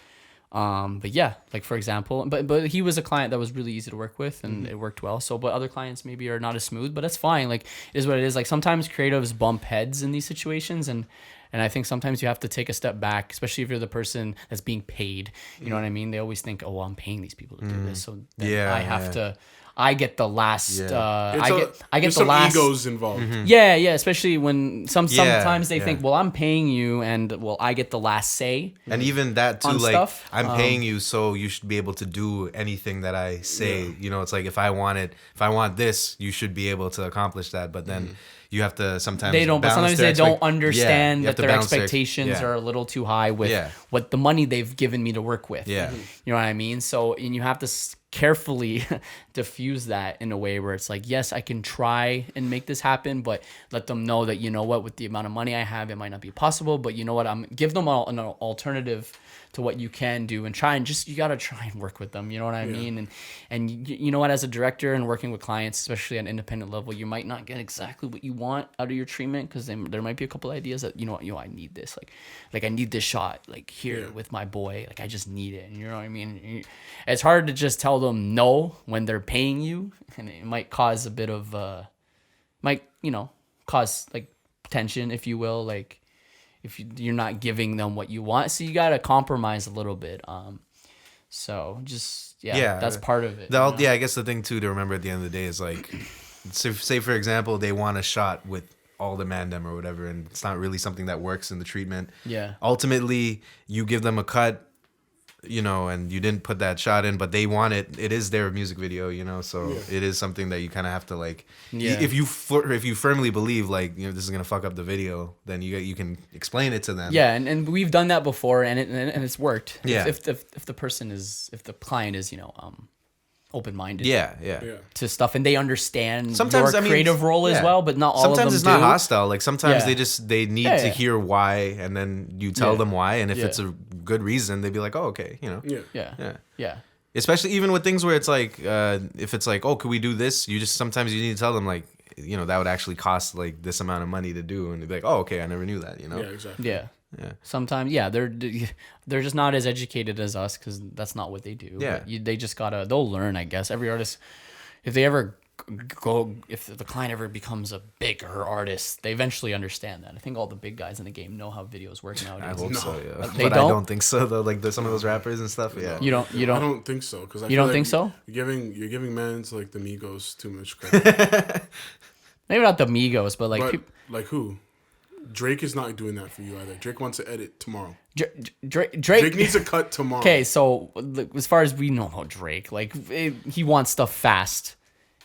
yeah, like for example, but he was a client that was really easy to work with, and it worked well. So, but other clients maybe are not as smooth, but that's fine. Like, it is what it is. Like, sometimes creatives bump heads in these situations, and I think sometimes you have to take a step back, especially if you're the person that's being paid. You know what I mean? They always think, oh, well, I'm paying these people to do this, so then I have to. I get the last. I get the last. Egos involved. Yeah, especially when sometimes they think, well, I'm paying you, and well, I get the last say. And even that too, like stuff. I'm paying you, so you should be able to do anything that I say. Yeah. You know, it's like if I want this, you should be able to accomplish that. But then you have to sometimes they don't. But sometimes they don't understand that their expectations are a little too high with what the money they've given me to work with. Yeah, you know what I mean. So, and you have to carefully diffuse that in a way where it's like, yes, I can try and make this happen, but let them know that, you know what, with the amount of money I have, it might not be possible, but you know what, I'm give them an alternative to what you can do, and try and just, you got to try and work with them. You know what I mean? And you know what, as a director and working with clients, especially at an independent level, you might not get exactly what you want out of your treatment, because there might be a couple ideas that, you know, I need this, like I need this shot, like here with my boy, like I just need it. And you know what I mean? It's hard to just tell them no when they're paying you, and it might cause a bit of cause like tension, if you will, like if you're not giving them what you want, so you got to compromise a little bit. So just that's part of it. I guess the thing too to remember at the end of the day is like, say for example, they want a shot with all the mandem or whatever, and it's not really something that works in the treatment. Yeah. Ultimately, you give them a cut, you know, and you didn't put that shot in, but they want it. It is their music video, you know, so it is something that you kind of have to like. Yeah. If you firmly believe like, you know, this is gonna fuck up the video, then you can explain it to them. Yeah, and we've done that before, and it's worked. Yeah. If the client is, you know, open-minded. Yeah. To stuff, and they understand Sometimes, your creative role as well, but not all of them. Sometimes it's not hostile. Like sometimes Yeah. they need to hear why, and then you tell them why, and if it's a good reason, they'd be like, oh, okay, you know. Yeah. Especially even with things where it's like, if it's like, oh, could we do this? Sometimes you need to tell them like, you know, that would actually cost like this amount of money to do, and they'd be like, oh, okay, I never knew that, you know. Yeah, exactly. Yeah. Yeah. Sometimes, they're just not as educated as us, because that's not what they do. Yeah. But they just they'll learn, I guess. Every artist, if the client ever becomes a bigger artist, they eventually understand that. I think all the big guys in the game know how videos work nowadays. I hope so, yeah. They But don't? I don't think so though. Like some of those rappers and stuff, yeah. You don't. I don't think so, because You don't think so? You're giving mans like the Migos too much credit. Maybe not the Migos, but like But like who? Drake is not doing that for you either. Drake wants to edit tomorrow. Drake needs a cut tomorrow. Okay, so as far as we know about Drake, like he wants stuff fast,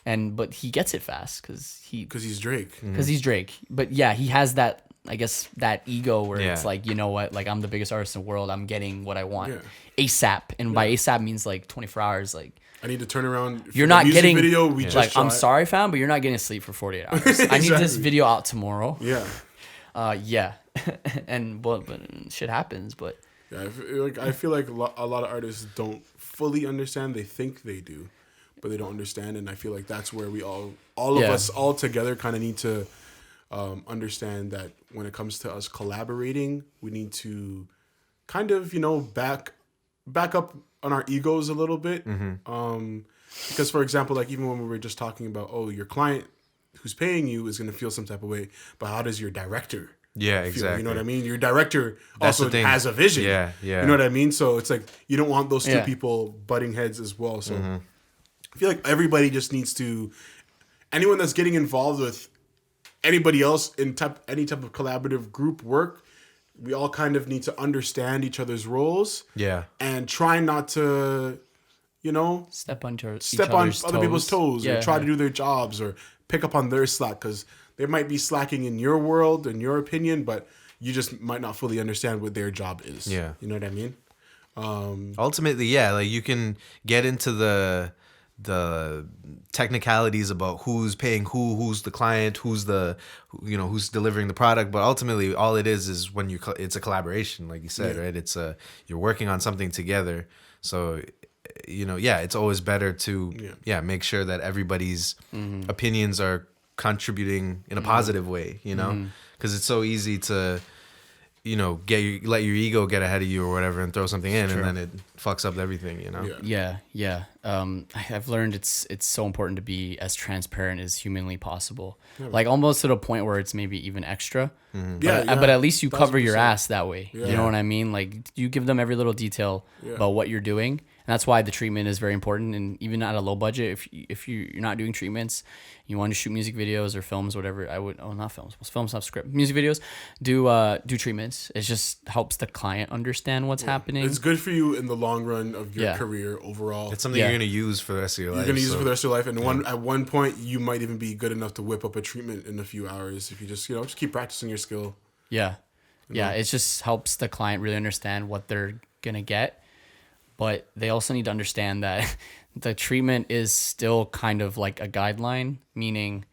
but he gets it fast because he's Drake. Because he's Drake. But yeah, he has that, I guess, that ego where Yeah. it's like, you know what, like I'm the biggest artist in the world. I'm getting what I want ASAP, and by ASAP means like 24 hours. Like I need to turn around. you're not getting video. We just like shot. I'm sorry, fam, but you're not getting sleep for 48 hours. I need this video out tomorrow. Yeah. But shit happens, but Yeah, I feel like a lot of artists don't fully understand. They think they do, but they don't understand. And I feel like that's where we all of us all together kind of need to understand that when it comes to us collaborating, we need to kind of, you know, back up on our egos a little bit. Because, for example, like even when we were just talking about, oh, your client who's paying you is going to feel some type of way, but how does your director Yeah, feel? exactly. You know what I mean? Your director That's also the thing. has a vision. Yeah. You know what I mean? So it's like you don't want those two Yeah. people butting heads as well. So I feel like everybody just needs to, anyone that's getting involved with anybody else in any type of collaborative group work, we all kind of need to understand each other's roles. Yeah. And try not to, you know, step on other people's toes, Yeah. or try to do their jobs or pick up on their slack, because they might be slacking in your world, in your opinion, but you just might not fully understand what their job is. Yeah. You know what I mean? Ultimately, yeah, like you can get into the technicalities about who's paying who's the client, who's delivering the product, but ultimately all it is when it's a collaboration, like you said, right? It's you're working on something together. So, you know, yeah, it's always better to make sure that everybody's opinions are contributing in a positive way, you know, because it's so easy to, you know, let your ego get ahead of you or whatever and throw something in, and then it fucks up everything, you know. Yeah. I've learned it's so important to be as transparent as humanly possible, like almost to the point where it's maybe even extra. But at least you cover your ass that way. You know what I mean? Like you give them every little detail about what you're doing. And that's why the treatment is very important. And even at a low budget, if you're not doing treatments, you want to shoot music videos or films, whatever, not films, not script, music videos, do treatments. It just helps the client understand what's happening. It's good for you in the long run of your career overall. It's something you're going to use for the rest of your life. You're going to use it for the rest of your life. And at one point, you might even be good enough to whip up a treatment in a few hours if you just keep practicing your skill. Yeah. It just helps the client really understand what they're going to get. but they also need to understand that the treatment is still kind of like a guideline, meaning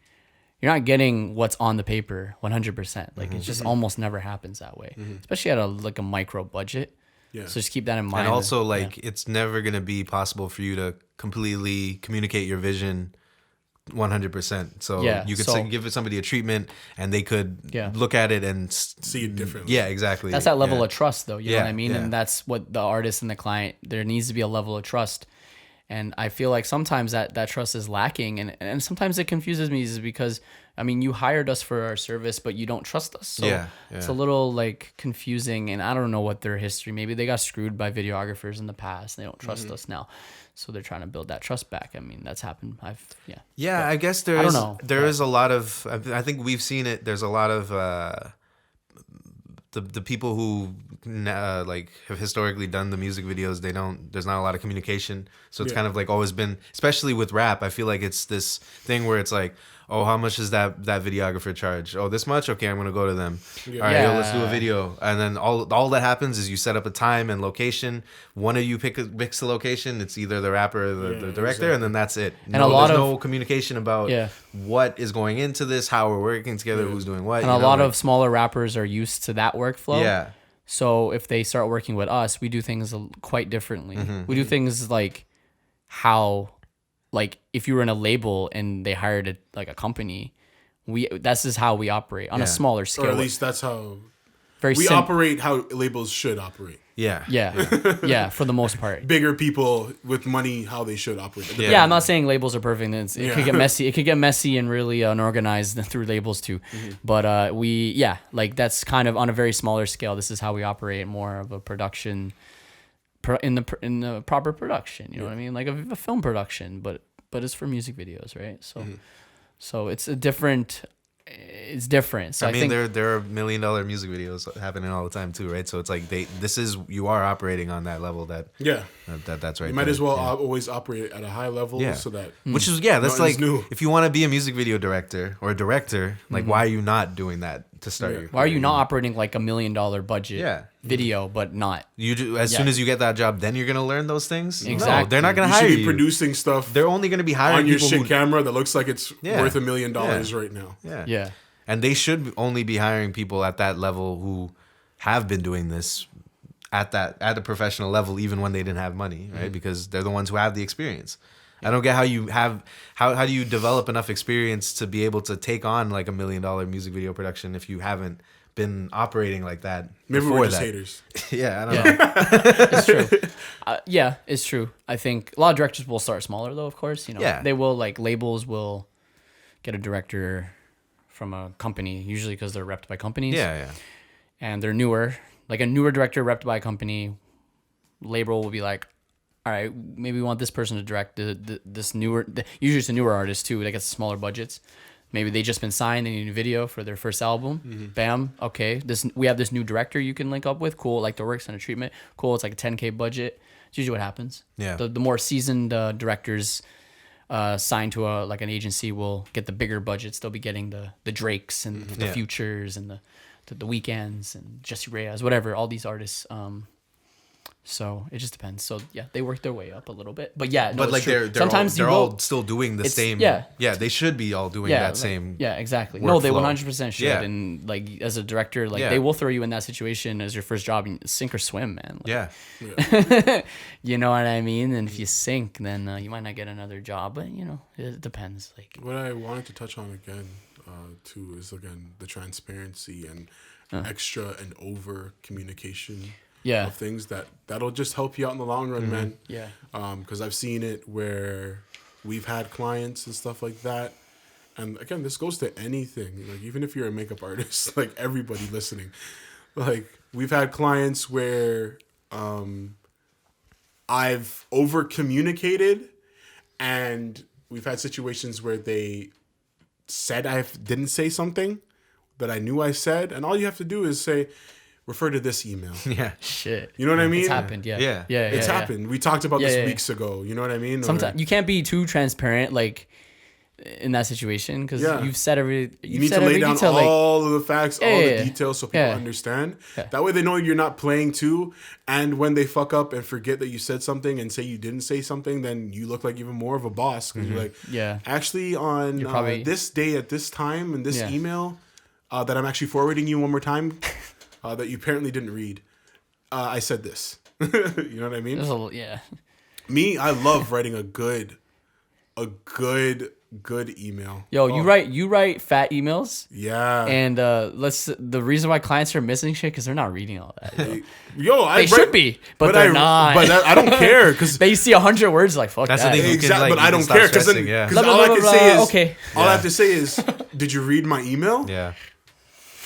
you're not getting what's on the paper 100%. Like it just almost never happens that way, especially at a micro budget. Yeah. So just keep that in mind. And also, like, it's never going to be possible for you to completely communicate your vision 100%. So you could give somebody a treatment and they could look at it and see it differently. Yeah, exactly. That's that level of trust, though. You know what I mean? Yeah. And that's what the artist and the client, there needs to be a level of trust. And I feel like sometimes that trust is lacking. And sometimes it confuses me is because, I mean, you hired us for our service, but you don't trust us. So it's a little like confusing. And I don't know what their history, maybe they got screwed by videographers in the past. And they don't trust us now. So they're trying to build that trust back. I mean, that's happened. Yeah, I guess there is a lot of, I think we've seen it. There's a lot of the people who like have historically done the music videos. There's not a lot of communication. So it's kind of like always been, especially with rap, I feel like it's this thing where it's like, oh, how much does that videographer charge? Oh, this much? Okay, I'm going to go to them. All right, yo, let's do a video. And then all that happens is you set up a time and location. One of you picks the location. It's either the rapper or the director, exactly. And then that's it. And there's no communication about what is going into this, how we're working together, who's doing what. And a lot of smaller rappers are used to that workflow. Yeah. So if they start working with us, we do things quite differently. We do things like how... Like if you were in a label and they hired a company, that's just how we operate on a smaller scale. Or at least that's how we operate. How labels should operate. Yeah, for the most part. Bigger people with money, how they should operate. Yeah, I'm not saying labels are perfect. It could get messy. It could get messy and really unorganized through labels too. But that's kind of on a very smaller scale. This is how we operate, more of a production. In the proper production, you know what I mean, like a film production, but it's for music videos, right? So it's different. So I think there are $1 million music videos happening all the time too, right? So it's like you are operating on that level that's right. You might as well always operate at a high level, so that which is that's like new. If you want to be a music video director or a director, like why are you not doing that to start your career? Why are you not operating like $1 million budget video, but not you do as soon as you get that job, then you're gonna learn those things? Exactly. No, they're not gonna hire you. You should be producing stuff. They're only gonna be hiring on your people camera that looks like it's worth $1 million right now. Yeah. And they should only be hiring people at that level who have been doing this at a professional level, even when they didn't have money, right? Because they're the ones who have the experience. I don't get how do you develop enough experience to be able to take on like $1 million music video production if you haven't been operating like that. Maybe we're just haters. I don't know. It's true. It's true. I think a lot of directors will start smaller though, of course. They will, like, labels will get a director from a company, usually because they're repped by companies. Yeah. And they're newer. Like a newer director repped by a company, label will be like, all right, maybe we want this person to direct this newer, usually it's a newer artist too, that gets smaller budgets. Maybe they just been signed, they need a video for their first album. Bam, okay. We have this new director you can link up with. Cool, like the works and a treatment. Cool, it's like a $10K budget. It's usually what happens. Yeah. The more seasoned directors signed to an agency will get the bigger budgets. They'll be getting the Drakes and the Futures and the Weekends and Jesse Reyes, whatever, all these artists. So it just depends. So they work their way up a little bit, but but like they're all still doing the same. They should be all doing that same. Yeah, exactly. Workflow. No, they 100% should. And like as a director, they will throw you in that situation as your first job, and sink or swim, man. You know what I mean? And if you sink, then you might not get another job. But it depends. Like what I wanted to touch on again, too, is the transparency and extra and over communication. Of things that'll just help you out in the long run, man. Yeah. Because I've seen it where we've had clients and stuff like that. And again, this goes to anything. Like even if you're a makeup artist, like everybody listening, like we've had clients where I've over communicated, and we've had situations where they said I didn't say something that I knew I said, and all you have to do is say, refer to this email. Yeah. Shit. You know what I mean? It's happened, yeah. It's happened. We talked about this weeks ago. You know what I mean? Sometimes you can't be too transparent. Like, in that situation because Yeah. you've said You need to lay down detail, all of the facts, all Yeah. the details, so people Yeah. understand. Yeah. That way, they know you're not playing too. And when they fuck up and forget that you said something and say you didn't say something, then you look like even more of a boss because you're like, Yeah. actually, on You're probably- this day at this time and this Yeah. email that I'm actually forwarding you one more time that you apparently didn't read, I said this. You know what I mean? Yeah. Me, I love writing a good email. Yo, you write fat emails. Yeah. And the reason why clients are missing shit because they're not reading all that. They should be, but they're not. But I don't care because They see 100 words like fuck That's that. the thing. exactly. Like, but I you don't can stop care because stressing, yeah. all I can say is okay. All I have to say is, did you read my email? Yeah.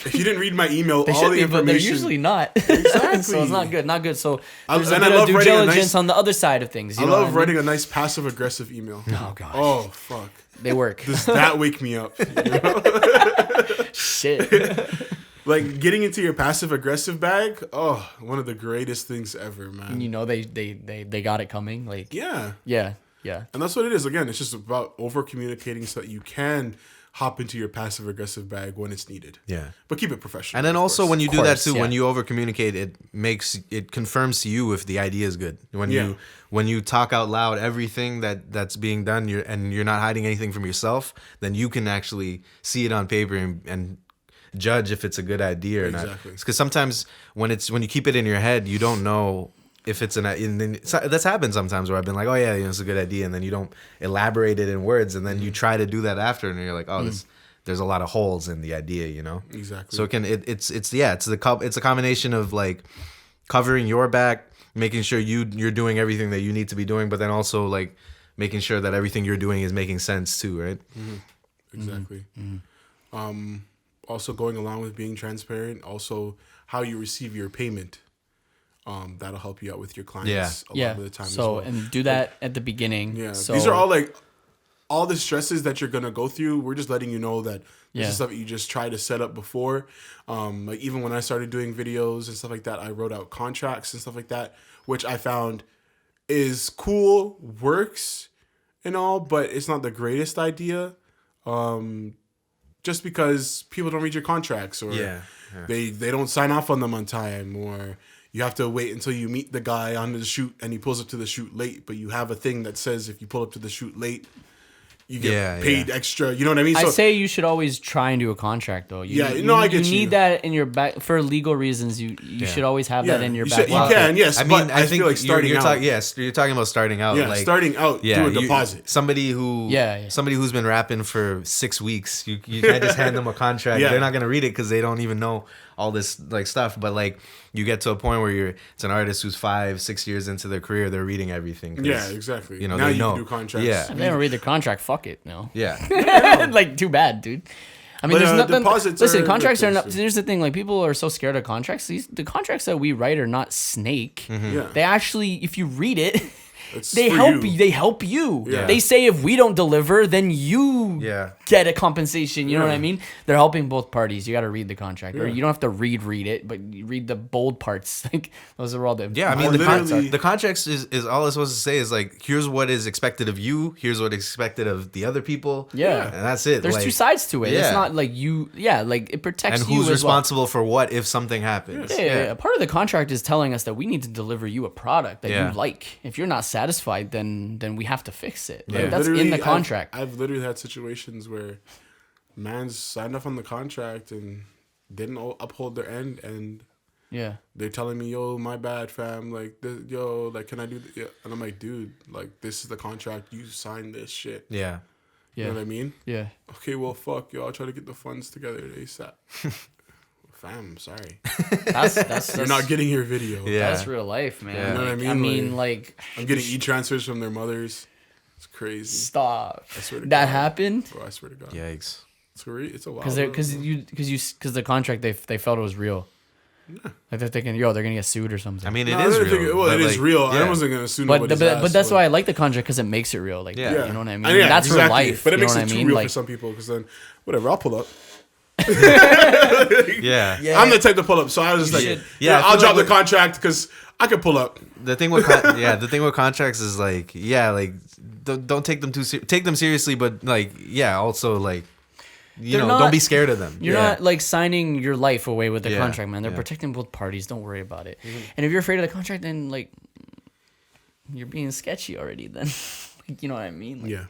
If you didn't read my email, They all should the be, but they're information. usually not. Exactly. So it's not good. Not good. So I there's a bit love of due writing a diligence nice- on the other side of things. You I know love what I mean? writing a nice passive aggressive email. Oh gosh. Oh fuck! They work. Does that wake me up? Shit. Like getting into your passive aggressive bag. Oh, one of the greatest things ever, man. You know they got it coming. Like Yeah. yeah. And that's what it is. Again, it's just about over communicating so that you can hop into your passive aggressive bag when it's needed. Yeah. But keep it professional. And then of also course. when you do that course, too, yeah. when you over communicate, it confirms to you if the idea is good. Yeah. When you talk out loud everything that's being done, you're not hiding anything from yourself, then you can actually see it on paper and judge if it's a good idea or not. Exactly. Because sometimes when you keep it in your head, you don't know if it's that's happened sometimes where I've been like, oh yeah, it's a good idea, and then you don't elaborate it in words, and then you try to do that after, and you're like, oh, there's a lot of holes in the idea, Exactly. So it's a combination of like covering your back, making sure you're doing everything that you need to be doing, but then also like making sure that everything you're doing is making sense too, right? Exactly. Also going along with being transparent, also how you receive your payment. That'll help you out with your clients a lot of the time as So well. and do that at the beginning. Yeah. So These are all like all the stresses that you're gonna go through. We're just letting you know that this Yeah. is stuff that you just try to set up before. Like even when I started doing videos and stuff like that, I wrote out contracts and stuff like that, which I found is cool, works and all, but it's not the greatest idea. Just because people don't read your contracts or they don't sign off on them on time, or you have to wait until you meet the guy on the shoot and he pulls up to the shoot late, but you have a thing that says if you pull up to the shoot late, you get paid extra. You know what I mean? I So, say you should always try and do a contract though. I get you. you. Need that in your back for legal reasons. You should always have that in your back. You can, yes. I mean, but I think feel like starting you're out. you're talking about starting out. Yeah, like, starting out, do a deposit. Somebody who's been rapping for 6 weeks, you can't just hand them a contract. Yeah. They're not gonna read it because they don't even know all this like stuff. But like you get to a point where it's an artist who's 5-6 years into their career, they're reading everything. 'Cause, Yeah, exactly. You know, now they you know. can do contracts. Yeah. If they don't read the contract, fuck it. No. Yeah. Like too bad, dude. I mean, But, there's nothing. deposits Listen, are contracts are good not. things, Here's the thing: like people are so scared of contracts. The contracts that we write are not snake. Yeah. They actually, if you read it, It's they for help you. you. They help you. Yeah. They say if we don't deliver, then you Yeah. get a compensation. You know what I Yeah. meing? They're helping both parties. You got to read the contract, or you don't have to read it, but you read the bold parts. Like those are all the Yeah, I mean Literally- the contracts is all it's supposed to say is like, here's what is expected of you, here's what is expected of the other people. Yeah. And that's it. There's like, two sides to it. It's yeah. not like you. Yeah, like it protects and you who's as well. responsible for what if something happens. Yeah. Part of the contract is telling us that we need to deliver you a product that Yeah. you like. If you're not satisfied, then we have to fix it. Like, Yeah. that's in Literally, the contract. I've literally had situations where mans signed off on the contract and didn't uphold their end, and Yeah. they're telling me, "Yo, my bad, fam. Like, can I do?" Yeah. And I'm like, "Dude, like, this is the contract. You signed this shit." Yeah. You know what I mean? Yeah. Okay, well, fuck, yo. I'll try to get the funds together ASAP. Fam, sorry. That's You're not getting your video. Yeah. That's real life, man. Yeah. You know what I Like, mean? I mean, like, I'm getting e-transfers from their mothers. It's crazy. stop. I swear to That God. happened Bro, I swear to God. Yikes. It's a wild because world, bro. because the contract they felt it was real. Like they're thinking, they're gonna get sued or something. I mean, No, it I is didn't real. think well, but, it is like, real. yeah. I wasn't gonna sue but nobody's but ass, that's why I like the contract because it makes it real. Like Yeah. you know what I mean. And yeah, That's exactly. real life. But it you know makes what it I too mean? real Like for some people because then whatever, I'll pull up. Yeah. I'm the type to pull up, so I was just like, yeah, I'll drop the contract because I could pull up. The thing with contracts is like, don't take them take them seriously, but like, also like, don't be scared of them. You're not like signing your life away with the contract, man. They're protecting both parties. Don't worry about it. Mm-hmm. And if you're afraid of the contract, then like, you're being sketchy already. Then, like, you know what I mean? Like,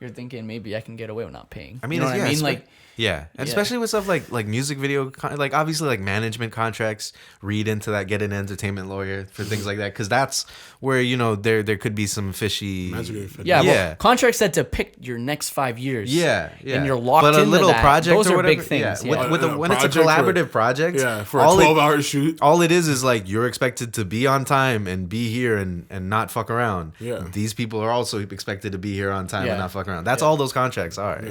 you're thinking maybe I can get away with not paying. I mean, you know what I mean? Like. Yeah, and especially with stuff like music video, like obviously like management contracts, read into that, get an entertainment lawyer for things like that, because that's where there could be some fishy. Well, contracts that depict your next 5 years. And you're locked into that. But a little project, those or are whatever, big things. When it's a collaborative project, for a 12-hour shoot, all it is like you're expected to be on time and be here and not fuck around. Yeah, these people are also expected to be here on time and not fuck around. That's all those contracts are.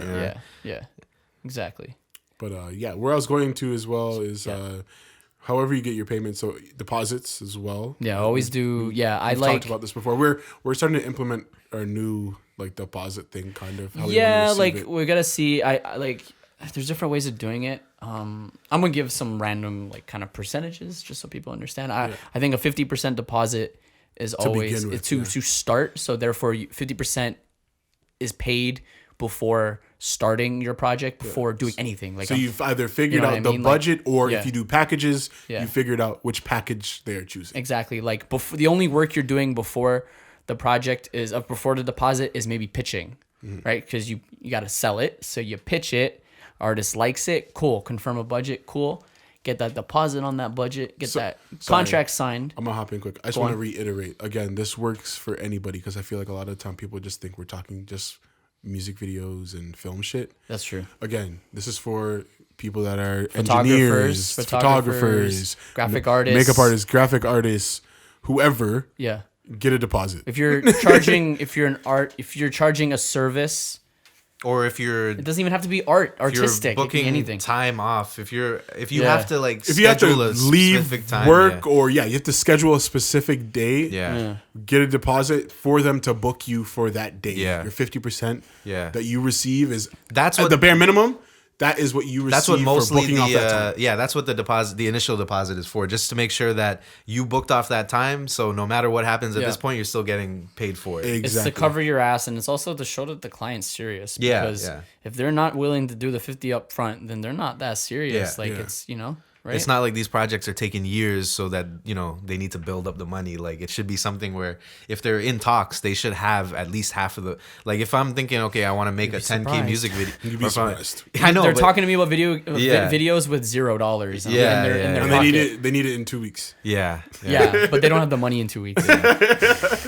Yeah. Exactly. But where I was going to as well is however you get your payments, so deposits as well. Yeah, always do. We've talked about this before. We're starting to implement our new like deposit thing, kind of. How we gotta see. I like. There's different ways of doing it. I'm gonna give some random like kind of percentages just so people understand. I think a 50% deposit is always to start. So therefore, 50% is paid before starting your project, before doing anything. Like, so you've either figured out the budget, or if you do packages, you figured out which package they're choosing. Exactly. Like the only work you're doing before the project is before the deposit is maybe pitching, right? Because you got to sell it. So you pitch it, artist likes it, cool. Confirm a budget, cool. Get that deposit on that budget. Get that contract signed. I'm gonna hop in quick. I just want to reiterate again. This works for anybody, because I feel like a lot of the time people just think we're talking just music videos and film shit. That's true. Again, this is for people that are engineers, photographers, graphic artists, makeup artists, graphic artists, whoever. Yeah. Get a deposit. If you're charging, if you're charging a service, or if it doesn't even have to be artistic. You're booking it can be anything. Time off. If you have to like if you have to leave time, work, or you have to schedule a specific day. Get a deposit for them to book you for that day. Your 50% that you receive is that's what the bare minimum. That is what you receive. That's what mostly for booking off that time. That's what the initial deposit is for, just to make sure that you booked off that time. So no matter what happens at this point, you're still getting paid for it. Exactly. It's to cover your ass, and it's also to show that the client's serious. Because if they're not willing to do the 50 up front, then they're not that serious. It's right? It's not like these projects are taking years so that they need to build up the money. Like, it should be something where if they're in talks, they should have at least half of the. Like, if I'm thinking, okay, I want to make a 10K music video, you'd be surprised. I know they're talking to me about videos with $0. And they need it in 2 weeks. Yeah, but they don't have the money in 2 weeks.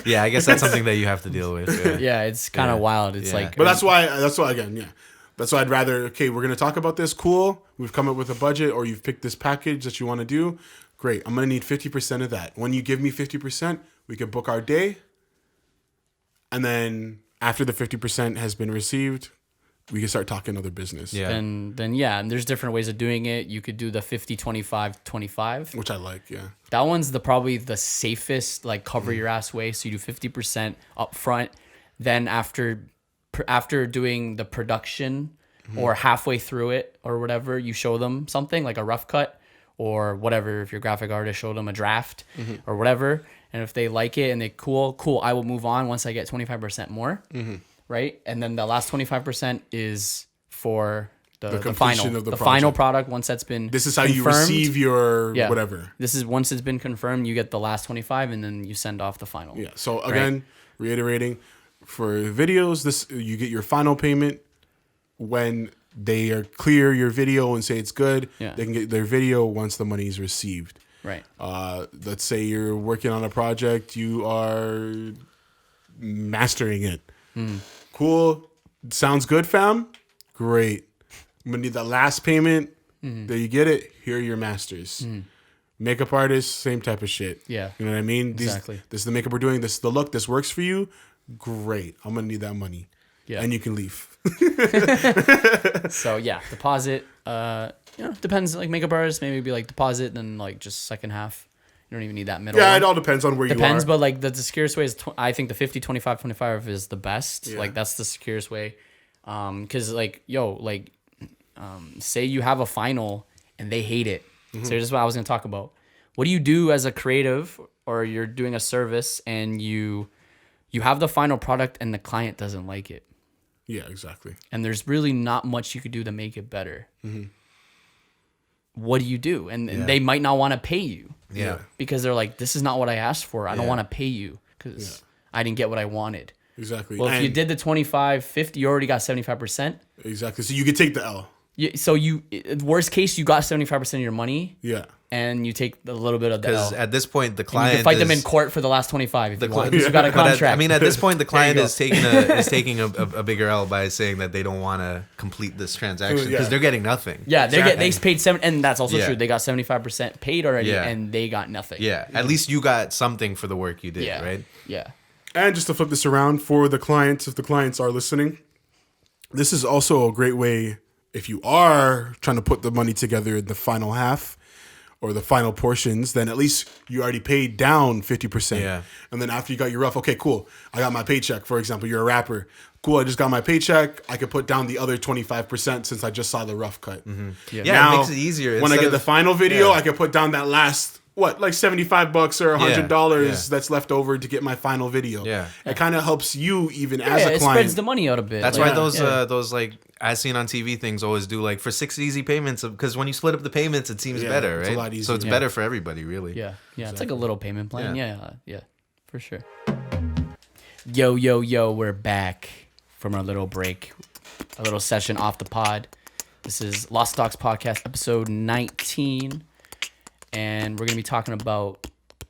Yeah, I guess that's something that you have to deal with. Yeah, it's kind of wild. It's like, but that's why again, that's why I'd rather, okay, we're going to talk about this. Cool. We've come up with a budget, or you've picked this package that you want to do. Great. I'm going to need 50% of that. When you give me 50%, we can book our day. And then after the 50% has been received, we can start talking other business. Yeah. And there's different ways of doing it. You could do the 50-25-25. Which I like, yeah. That one's probably the safest, like, cover your ass way. So you do 50% up front. Then after doing the production or halfway through it or whatever, you show them something like a rough cut or whatever. If you're a graphic artist, show them a draft or whatever. And if they like it and they cool, I will move on once I get 25% more. Right. And then the last 25% is for the final product. Once that's been this is how you receive your whatever. This is once it's been confirmed, you get the last 25 and then you send off the final. Yeah. So again, reiterating, for videos, you get your final payment when they are clear your video and say it's good. Yeah. They can get their video once the money is received. Right. Let's say you're working on a project, you are mastering it. Cool. Sounds good, fam. Great. I'm gonna need that last payment. There you get it. Here are your masters. Makeup artists, same type of shit. Yeah. You know what I mean? Exactly. This is the makeup we're doing. This is the look. This works for you. Great. I'm gonna need that money. Yeah. And you can leave. So deposit. Depends. Like, makeup artists, maybe be like deposit, then like just second half. You don't even need that middle. Yeah, one. It all depends on where you are. Depends, but like the securest way is I think the 50-25-25 is the best. Yeah. Like, that's the securest way. Because like say you have a final and they hate it. So this is what I was going to talk about. What do you do as a creative, or you're doing a service and you have the final product and the client doesn't like it? Yeah, exactly. And there's really not much you could do to make it better. What do you do? And they might not want to pay you. Yeah. Because they're like, this is not what I asked for. I don't want to pay you because I didn't get what I wanted. Exactly. Well, if you did the 25, 50, you already got 75%. Exactly. So you could take the L. So worst case, you got 75% of your money. Yeah. And you take a little bit of the L. Because at this point, the And client you can fight them in court for the last 25 if you want. Yeah. You got a contract. I mean, at this point, the client go. is taking a bigger L by saying that they don't want to complete this transaction because Yeah. they're getting nothing. Yeah, they paid 7, and that's also Yeah. true. They got 75% paid already, Yeah. and they got nothing. Yeah, at least you got something for the work you did, Yeah. right? Yeah. And just to flip this around for the clients, if the clients are listening, this is also a great way if you are trying to put the money together in the final half or the final portions, then at least you already paid down 50%. Yeah. And then after you got your rough, okay, cool. I got my paycheck, for example. You're a rapper. Cool, I just got my paycheck. I could put down the other 25% since I just saw the rough cut. Yeah, Now, it makes it easier. When I Instead get the of- final video, Yeah. I can put down that last, like $75 or $100 yeah. that's left over to get my final video. Yeah. It kind of helps you even as a it client. spreads the money out a bit. That's Like, why those yeah. those like as seen on TV things always do like for 6 easy payments because when you split up the payments it seems Yeah, better, it's right? a lot So easier. it's Yeah. better for everybody, really. Yeah, it's like a little payment plan. Yeah. Yeah, for sure. Yo, we're back from our little break, a little session off the pod. This is Lost Docs Podcast, episode 19, and we're gonna be talking about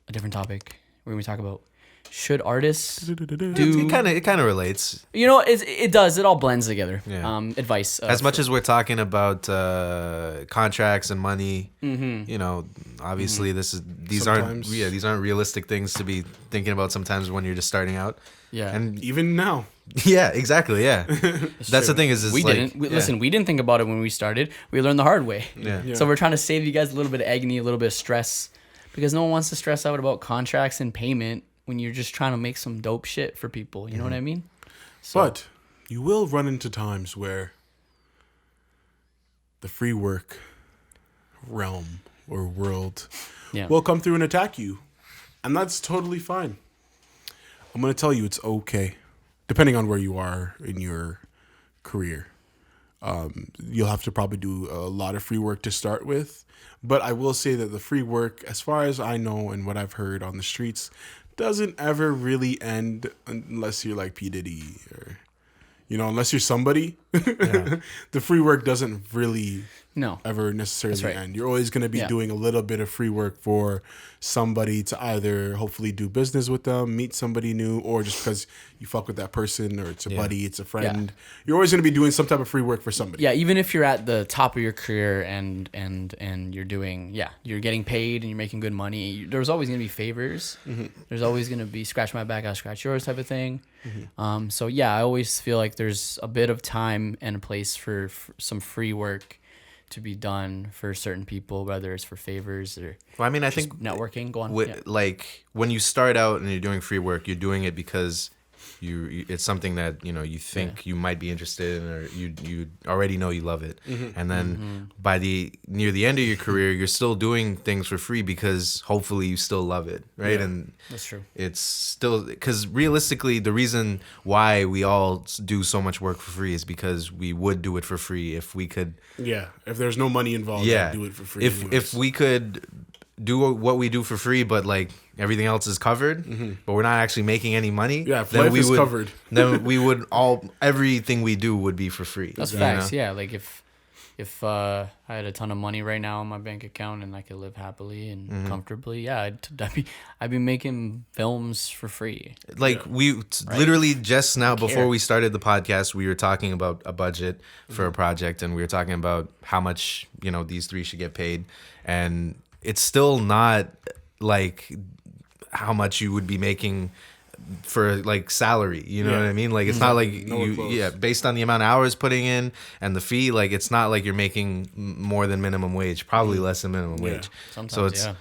a different topic. We're gonna be talking about should artists do? It kind of relates. You know, it does. It all blends together. Yeah. Advice. As much as we're talking about contracts and money, you know, obviously these Sometimes. aren't realistic things to be thinking about sometimes when you're just starting out. Yeah. And Even now. yeah, exactly, yeah. That's the thing is we like, didn't. yeah. Listen, we didn't think about it when we started. We learned the hard way. Yeah. So we're trying to save you guys a little bit of agony, a little bit of stress, because no one wants to stress out about contracts and payment when you're just trying to make some dope shit for people. You know what I mean? So, But you will run into times where the free work realm or world yeah. will come through and attack you. And that's totally fine. I'm going to tell you it's okay, depending on where you are in your career. You'll have to probably do a lot of free work to start with. But I will say that the free work, as far as I know and what I've heard on the streets, doesn't ever really end unless you're like P. Diddy or, unless you're somebody. The free work doesn't really No. ever necessarily right. end. You're always going to be Yeah. doing a little bit of free work for somebody to either hopefully do business with them, meet somebody new, or just because you fuck with that person or it's a buddy, it's a friend. You're always going to be doing some type of free work for somebody. Yeah, even if you're at the top of your career and you're doing, you're getting paid and you're making good money, there's always going to be favors. There's always going to be scratch my back, I'll scratch yours type of thing. So yeah, I always feel like there's a bit of time and a place for some free work to be done for certain people, whether it's for favors or Well, I mean, I just think networking. Go on. like when you start out and you're doing free work, you're doing it because you it's something that you think you might be interested in, or you already know you love it, and then by near the end of your career, you're still doing things for free because hopefully you still love it, right? Yeah. And That's true. it's still because realistically, the reason why we all do so much work for free is because we would do it for free if we could. Yeah. If there's no money involved, Yeah, do it for free. If we could do what we do for free, but like everything else is covered, but we're not actually making any money. Yeah, if then life we is would, covered. Then we would everything we do would be for free. That's you facts. know? Yeah, like if I had a ton of money right now in my bank account and I could live happily and comfortably, yeah, I'd be making films for free. Like literally just now before we started the podcast, we were talking about a budget for a project, and we were talking about how much these three should get paid, and it's still not like how much you would be making for like salary, you know what I mean? Like it's not like Nowhere close. based on the amount of hours putting in and the fee, like it's not like you're making more than minimum wage, probably less than minimum wage. Sometimes, so it's yeah.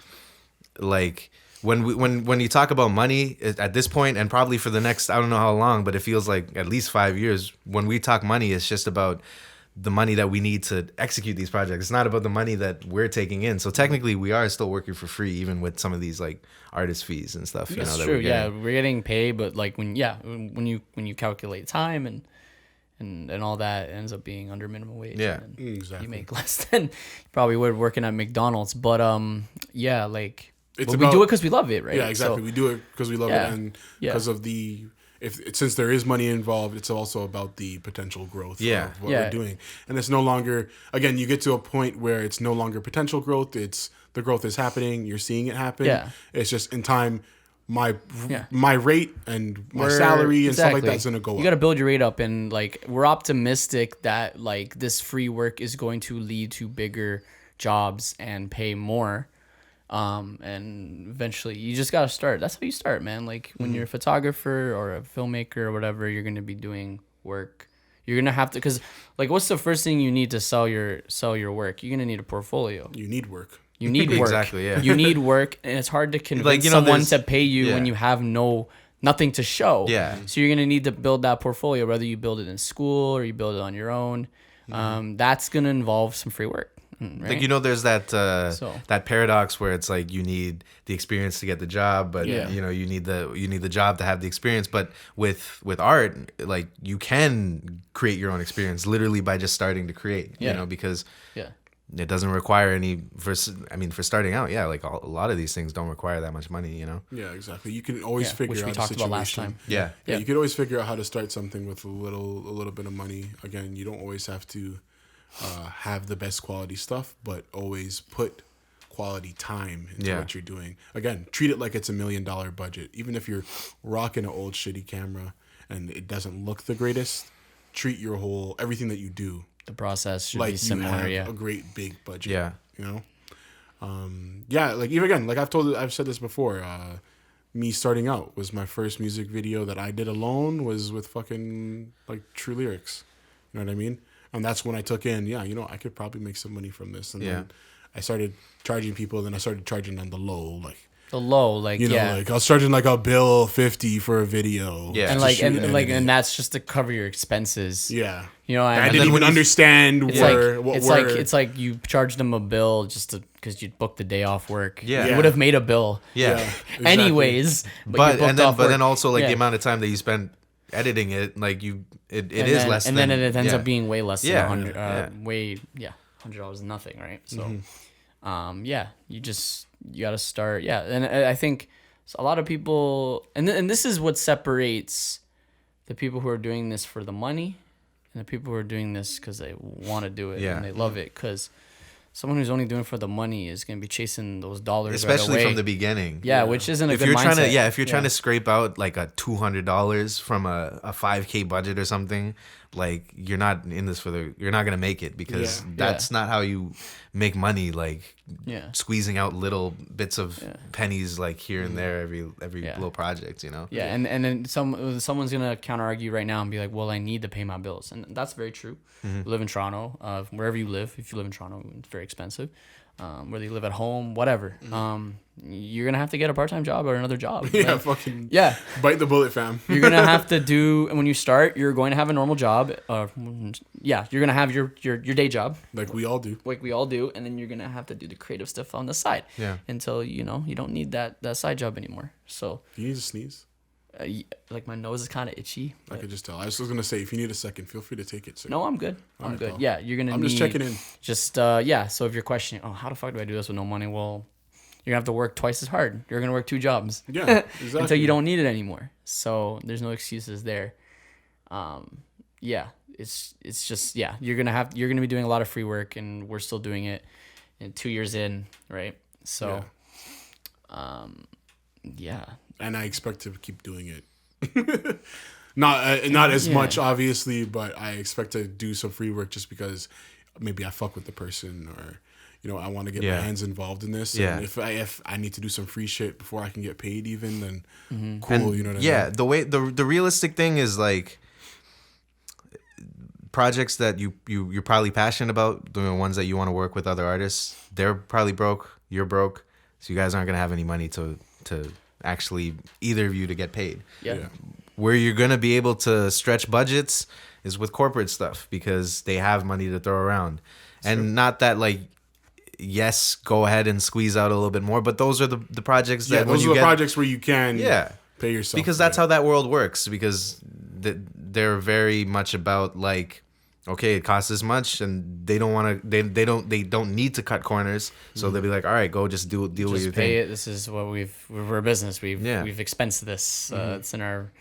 like when you talk about money at this point, and probably for the next I don't know how long, but it feels like at least 5 years, when we talk money, it's just about the money that we need to execute these projects. It's not about the money that we're taking in. So technically we are still working for free, even with some of these like artist fees and stuff. That's that true. We're getting paid, but like when you calculate time and all that, it ends up being under minimum wage. Yeah, exactly. You make less than you probably would working at McDonald's. But like we do it because we love it, right? Yeah, exactly. So, we do it because we love it, and because of since there is money involved, it's also about the potential growth of what we're doing. And it's no longer, again, you get to a point where it's no longer potential growth. It's the growth is happening. You're seeing it happen. Yeah. It's just in time, my rate and my salary and stuff like that's going to go up. You got to build your rate up. And like, we're optimistic that like this free work is going to lead to bigger jobs and pay more. And eventually you just gotta start. That's how you start, man. Like when you're a photographer or a filmmaker or whatever, you're gonna be doing work. You're gonna have to, because like, what's the first thing you need to sell your work? You're gonna need a portfolio. You need work. You need work. Exactly. Yeah. You need work, and it's hard to convince someone to pay you when you have nothing to show. Yeah. So you're gonna need to build that portfolio, whether you build it in school or you build it on your own. That's gonna involve some free work. Right? Like, there's that that paradox where it's like you need the experience to get the job, but you need the job to have the experience. But with art, like, you can create your own experience literally by just starting to create. Because it doesn't require any for starting out. Yeah, like a lot of these things don't require that much money. Yeah, exactly. You can always figure which out we talked about last time. Yeah, you could always figure out how to start something with a little bit of money. Again, you don't always have to have the best quality stuff, but always put quality time into what you're doing. Again, treat it like it's $1 million budget. Even if you're rocking an old shitty camera and it doesn't look the greatest, treat everything that you do. The process should like be similar. You have a great big budget. Yeah. Like even again, like I've said this before. Me starting out was my first music video that I did alone was with fucking like True Lyrics. You know what I mean? And that's when I took in, I could probably make some money from this. And then I started charging people. Then I started charging on the low, like I was charging like $1.50 for a video. Yeah, and that's just to cover your expenses. Yeah, I didn't even understand it's like you charged them a bill just because you booked the day off work. Yeah, you would have made a bill. Yeah, exactly. Anyways, but then also like the amount of time that you spent editing it, like it is less, and then it ends up being way less than $100. $100 is nothing, right? So, you got to start. Yeah, and I think a lot of people, and this is what separates the people who are doing this for the money and the people who are doing this because they want to do it and they love it. Because someone who's only doing it for the money is going to be chasing those dollars, especially right away. From the beginning. Yeah, which isn't a good mindset. If you're trying to scrape out like a $200 from a $5K budget or something, like you're not in this you're not gonna make it, because that's not how you make money. Like squeezing out little bits of pennies like here and there every little project. Yeah, and then someone's gonna counter argue right now and be like, well, I need to pay my bills, and that's very true. We live in Toronto. Wherever you live, if you live in Toronto, it's very expensive. Whether you live at home, whatever. You're going to have to get a part-time job or another job. Bite the bullet, fam. You're going to have to do, when you start, you're going to have a normal job. You're going to have your day job. Like we all do. And then you're going to have to do the creative stuff on the side. Yeah. Until, you don't need that side job anymore. So. Do you need to sneeze? Like my nose is kind of itchy. I could just tell. I was just gonna say, if you need a second, feel free to take it. Sir. No, I'm good. I'm good. Pal. Yeah, you're gonna. I'm just checking in. So if you're questioning, how the fuck do I do this with no money? Well, you're gonna have to work twice as hard. You're gonna work 2 jobs. Yeah, exactly. Until you don't need it anymore. So there's no excuses there. It's just you're gonna be doing a lot of free work, and we're still doing it. And 2 years in, right? So, And I expect to keep doing it. not as much, obviously, but I expect to do some free work just because maybe I fuck with the person, or I want to get my hands involved in this. Yeah. And if I need to do some free shit before I can get paid, even then cool. And you know what I mean? Yeah, the way the realistic thing is like projects that you're probably passionate about, the ones that you want to work with other artists. They're probably broke. You're broke, so you guys aren't gonna have any money to actually either of you to get paid. Yeah. where you're gonna be able to stretch budgets is with corporate stuff because they have money to throw around, and not that like. Yes, go ahead and squeeze out a little bit more, but those are the projects that those are the projects where you can pay yourself, because that's how that world works, because they're very much about like, okay, it costs this much, and they don't want to they don't need to cut corners, so they'll be like, all right, go just deal with your thing. Pay it. This is what we're a business, we've expensed this, it's in our,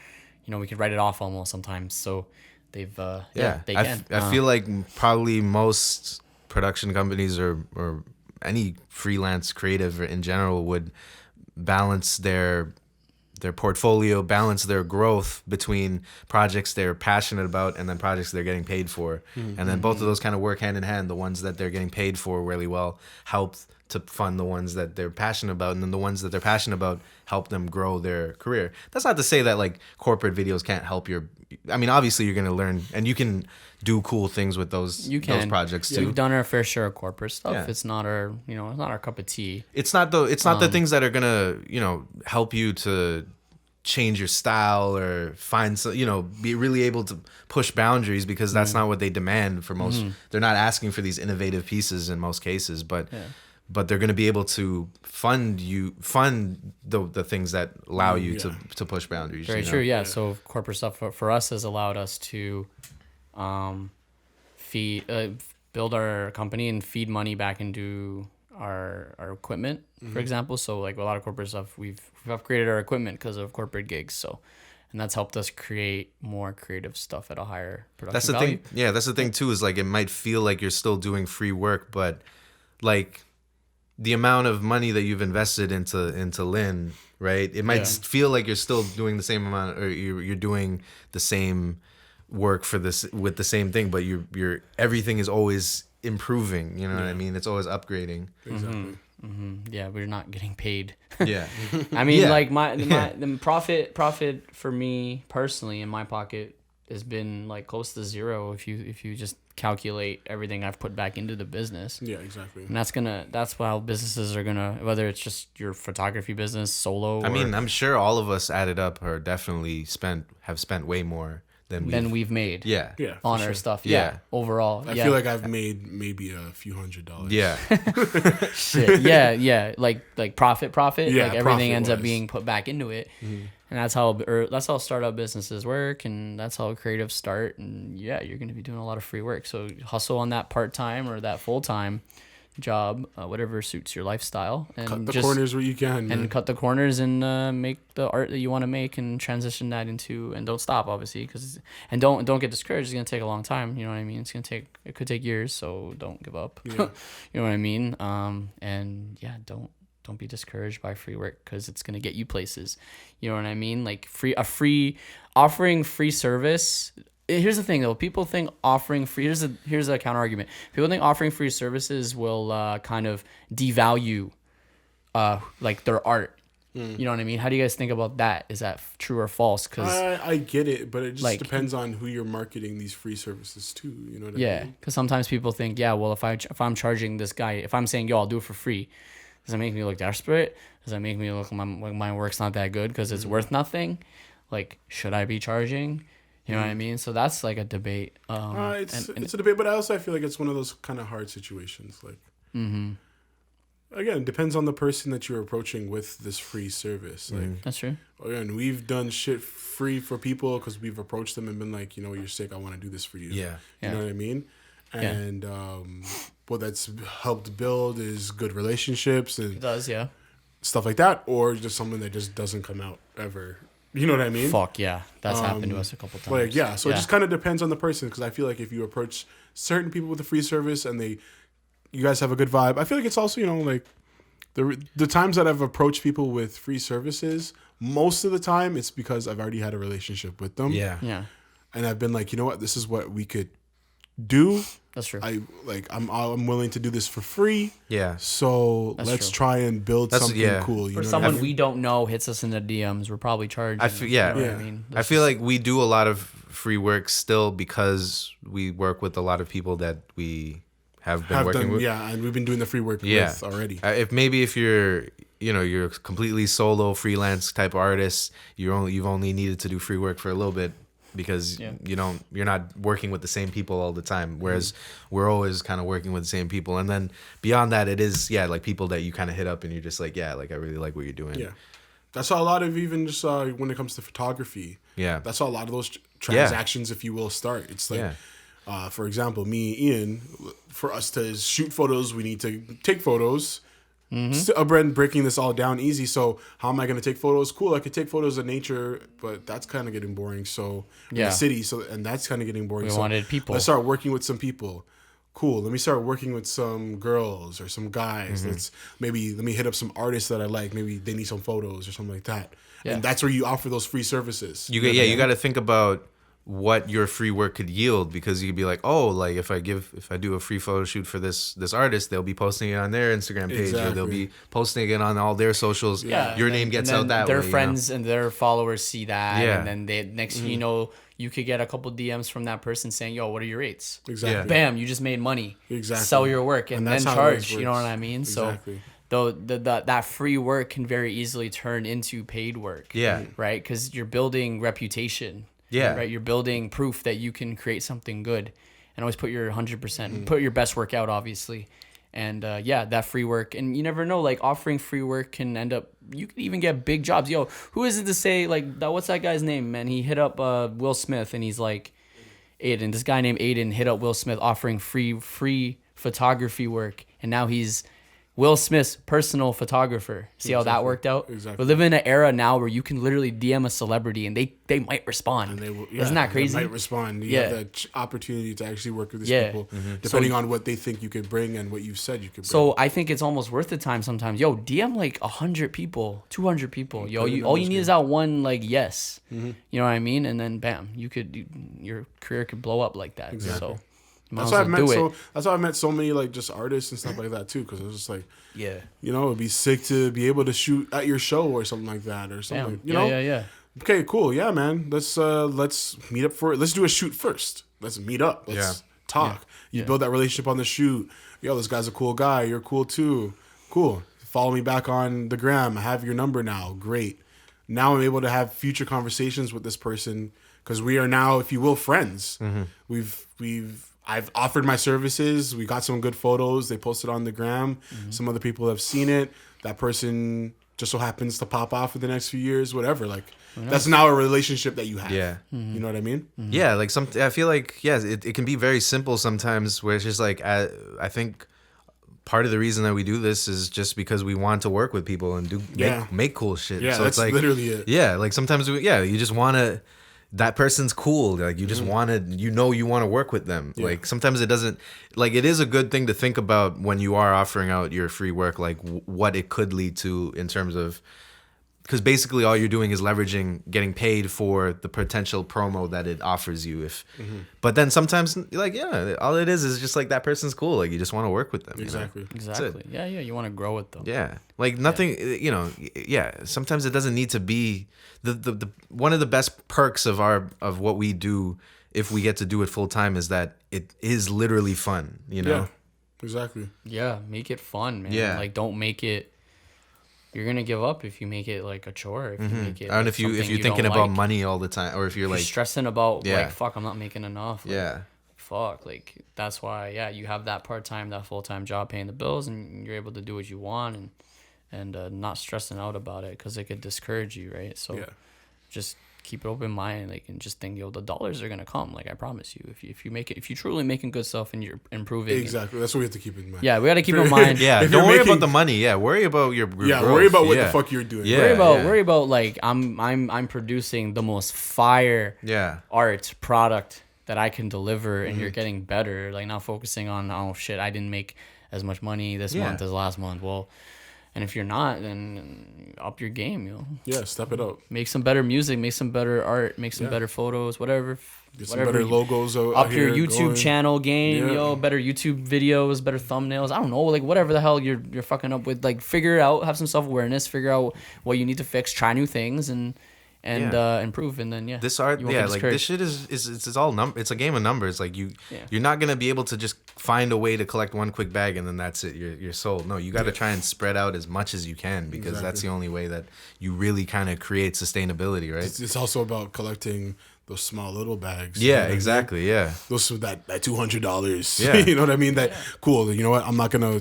we could write it off almost sometimes, so they've they can. I feel like probably most production companies or any freelance creative in general would balance their portfolio, balance their growth between projects they're passionate about and then projects they're getting paid for. And then both of those kind of work hand in hand. The ones that they're getting paid for really well help to fund the ones that they're passionate about, and then the ones that they're passionate about help them grow their career. That's not to say that like corporate videos can't help obviously you're going to learn, and you can do cool things with those projects too. We've done our fair share of corporate stuff. Yeah. It's not our, it's not our cup of tea. It's not the things that are going to, help you to change your style or find be really able to push boundaries, because that's not what they demand for most. They're not asking for these innovative pieces in most cases, but they're going to be able to fund the things that allow you to push boundaries. Very true. Yeah. So corporate stuff for us has allowed us to build our company and feed money back into our equipment, for example. So like a lot of corporate stuff, we've upgraded our equipment because of corporate gigs. So, and that's helped us create more creative stuff at a higher production value. Thing. Yeah, that's the thing too. Is like it might feel like you're still doing free work, but like the amount of money that you've invested into Lynn, right? It might feel like you're still doing the same amount, or you're doing the same work for this with the same thing, but you're everything is always improving. You know what I mean? It's always upgrading. Exactly. Yeah, we're not getting paid. Yeah. I mean, like the profit for me personally in my pocket has been like close to zero if you just calculate everything I've put back into the business. Yeah, exactly. And that's how businesses are gonna, whether it's just your photography business, solo. I mean, I'm sure all of us added up are definitely have spent way more than we've made. Yeah, on our stuff. Yeah. Overall. I feel like I've made maybe a few $100. Yeah. Shit. Yeah. Like profit. Yeah, like everything ends up being put back into it. And that's how startup businesses work, and that's how creatives start. And yeah, you're going to be doing a lot of free work. So hustle on that part-time or that full-time job, whatever suits your lifestyle, and cut the corners where you can, and cut the corners and make the art that you want to make and transition that into, and don't stop, obviously, and don't get discouraged. It's going to take a long time. You know what I mean? It could take years. So don't give up. Yeah. You know what I mean? And yeah, don't be discouraged by free work, because it's going to get you places. You know what I mean? Like offering free service. Here's the thing though. People think offering free, here's a counter argument. People think offering free services will kind of devalue like their art. You know what I mean? How do you guys think about that? Is that true or false? Cause I get it, but it just depends on who you're marketing these free services to. You know what I mean? Yeah, because sometimes people think, well, if I'm charging this guy, if I'm saying, I'll do it for free, does that make me look desperate? Does that make me look like my work's not that good because it's worth nothing? Like, should I be charging? You know what I mean? So that's like a debate. It's a debate, but I also feel like it's one of those kind of hard situations. Like, again, it depends on the person that you're approaching with this free service. Like, that's true. Again, we've done shit free for people because we've approached them and been like, you're sick, I want to do this for you. Yeah. You know what I mean? And what that's helped build is good relationships and it does, stuff like that, or just something that just doesn't come out ever. You know what I mean? Fuck yeah, that's happened to us a couple times. Like so it just kind of depends on the person, because I feel like if you approach certain people with a free service and you guys have a good vibe, I feel like it's also like the times that I've approached people with free services, most of the time it's because I've already had a relationship with them. Yeah. And I've been like, you know what, this is what we could do. That's true. I'm willing to do this for free. Yeah. So let's try and build something cool. For someone we don't know hits us in the DMs, we're probably charging. I feel like we do a lot of free work still because we work with a lot of people that we have been working with. Yeah, and we've been doing the free work with already. If you're a completely solo freelance type artist. You've only needed to do free work for a little bit because you're not working with the same people all the time. Whereas we're always kind of working with the same people. And then beyond that, it is like people that you kind of hit up and you're just like, like I really like what you're doing. Yeah, that's how a lot of even just when it comes to photography. Yeah, that's how a lot of those transactions, if you will, start. It's like. For example, me, Ian, for us to shoot photos, we need to take photos. Mm-hmm. Breaking this all down easy. So how am I going to take photos? Cool, I could take photos of nature, but that's kind of getting boring. So in the city, and that's kind of getting boring. We wanted people. Let's start working with some people. Cool. Let me start working with some girls or some guys. Let me hit up some artists that I like. Maybe they need some photos or something like that. Yeah. And that's where you offer those free services. You got to think about what your free work could yield, because you could be like, oh, like if I do a free photo shoot for this artist, they'll be posting it on their Instagram page, or they'll be posting it on all their socials. Yeah, your name gets out that way. Their friends and their followers see that, and then they next thing you know, you could get a couple DMs from that person saying, yo, what are your rates? Exactly. Yeah. Bam, you just made money. Exactly. Sell your work and then charge. You know what I mean? Exactly. So that free work can very easily turn into paid work. Yeah. Right? Because you're building reputation. Yeah. Right. You're building proof that you can create something good, and always put your 100%, put your best work out, obviously. And that free work, and you never know, like offering free work can end up, you can even get big jobs. Yo, who is it to say like that? What's that guy's name, man? He hit up Will Smith, and he's like, Aiden. This guy named Aiden hit up Will Smith offering free photography work, and now he's Will Smith's personal photographer. See how that worked out? Exactly. We live in an era now where you can literally DM a celebrity and they might respond. And they will, isn't that crazy? They might respond. You have the opportunity to actually work with these people, depending on what they think you could bring and what you've said you could bring. So I think it's almost worth the time sometimes. Yo, DM like 100 people, 200 people. Yo, all you need is that one like yes. You know what I mean? And then bam, your career could blow up like that. Exactly. So. That's why I met so many like just artists and stuff like that too, because it was just like, it'd be sick to be able to shoot at your show or something like that or something. Yeah. Okay, cool. Yeah, man. Let's meet up let's do a shoot first. Let's meet up. Let's talk. You build that relationship on the shoot. Yo, this guy's a cool guy. You're cool too. Cool. Follow me back on the gram. I have your number now. Great. Now I'm able to have future conversations with this person because we are now, if you will, friends. I've offered my services. We got some good photos. They posted on the gram. Some other people have seen it. That person just so happens to pop off for the next few years, whatever. Like, that's now a relationship that you have. Yeah. You know what I mean? Yeah, like I feel like, it can be very simple sometimes where it's just like, I think part of the reason that we do this is just because we want to work with people and make cool shit. Yeah, so that's it's like, literally it. Yeah, like sometimes, you just want to... That person's cool. Like you just want to, you want to work with them. Yeah. Like sometimes it doesn't, like it is a good thing to think about when you are offering out your free work, like what it could lead to in terms of, because basically all you're doing is getting paid for the potential promo that it offers you. But then sometimes like, all it is just like that person's cool. Like you just want to work with them. Exactly. Exactly. Yeah. You want to grow with them. Yeah. Like nothing, sometimes it doesn't need to be the one of the best perks of what we do if we get to do it full time is that it is literally fun, Yeah, exactly. Yeah. Make it fun, man. Yeah. Like don't make it, you're gonna give up if you make it like a chore. If you make it, and if you're thinking about money all the time, or if you're like stressing about like fuck, I'm not making enough. Like, fuck, like that's why you have that part time, that full time job paying the bills, and you're able to do what you want and not stressing out about it because it could discourage you, right? So just keep an open mind, like, and just think, the dollars are gonna come. Like I promise you, if you truly making good stuff and you're improving. Exactly, that's what we have to keep in mind. Yeah, we got to keep in mind. Don't worry about the money. Yeah, worry about your growth. Worry about what the fuck you're doing. Yeah, worry about like I'm producing the most fire art product that I can deliver, and you're getting better. Like not focusing on I didn't make as much money this month as last month. Well. And if you're not, then up your game, Yeah, step it up. Make some better music, make some better art, make some better photos, whatever. Get some better logos up your YouTube channel game, better YouTube videos, better thumbnails. I don't know, like whatever the hell you're fucking up with. Like figure it out, have some self-awareness, figure out what you need to fix, try new things, and and improve, and then this art, like this shit is it's all it's a game of numbers. Like you're not gonna be able to just find a way to collect one quick bag and then that's it. You're sold. No, you got to try and spread out as much as you can, because that's the only way that you really kind of create sustainability, right? It's also about collecting those small little bags. Yeah, exactly. Yeah, those that $200. Yeah, you know what I mean. That cool. You know what? I'm not gonna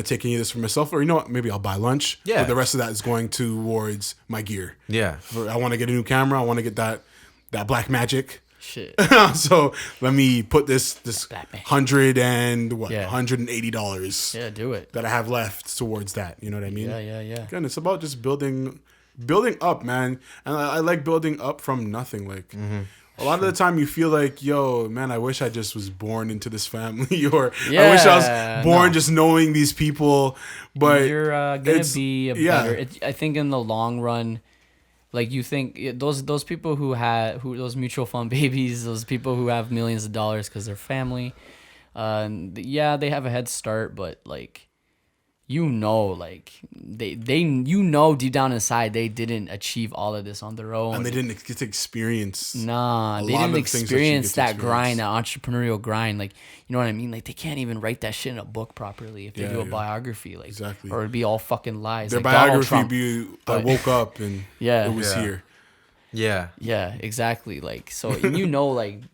take any of this for myself, or you know what? Maybe I'll buy lunch. Yeah. But the rest of that is going towards my gear. Yeah. I want to get a new camera. I want to get that Black Magic. Shit. So let me put this $180. Yeah, do it. That I have left towards that. You know what I mean? Yeah. Again, it's about just building up, man. And I like building up from nothing. Like. A lot of the time you feel like, yo, man, I wish I just was born into this family, or I wish I was born just knowing these people. But you're gonna be a better. I think in the long run, like you think those people those mutual fund babies, those people who have millions of dollars because they're family, they have a head start, but like. Like they deep down inside they didn't achieve all of this on their own, and they didn't get to experience. They didn't experience that grind, that entrepreneurial grind. Like, you know what I mean? Like, they can't even write that shit in a book properly if they do a biography, like or it'd be all fucking lies. Their like biography be I woke up and it was here. Yeah, exactly. Like, so like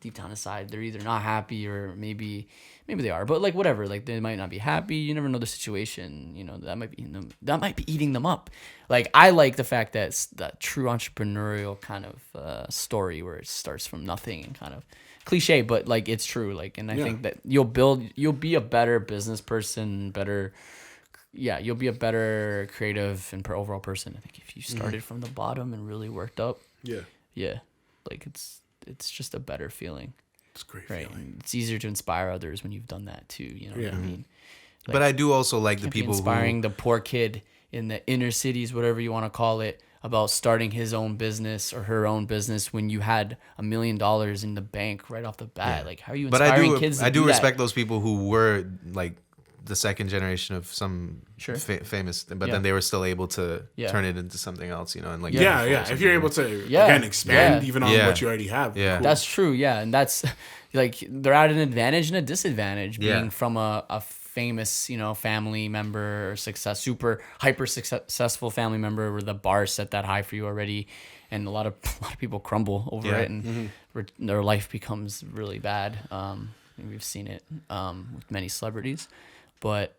deep down inside they're either not happy or maybe they are, but like whatever, like they might not be happy. You never know the situation. That might be eating them up. Like, I like the fact that that true entrepreneurial kind of story where it starts from nothing and kind of cliche, but like it's true. Like, and I think that you'll be a better business person, you'll be a better creative and overall person. I think if you started from the bottom and really worked up, like it's just a better feeling. It's a great right. feeling. It's easier to inspire others when you've done that too. You know what I mean? Like, but I do also like the people inspiring the poor kid in the inner cities, whatever you want to call it, about starting his own business or her own business when you had $1 million in the bank right off the bat. Like, how are you inspiring kids? I do respect those people who were like the second generation of some famous, but then they were still able to turn it into something else, and like if you're able to again expand even on what you already have, cool. That's true, and that's like they're at an advantage and a disadvantage being from a famous family member or super hyper successful family member where the bar set that high for you already, and a lot of people crumble over it, and their life becomes really bad. We've seen it with many celebrities. But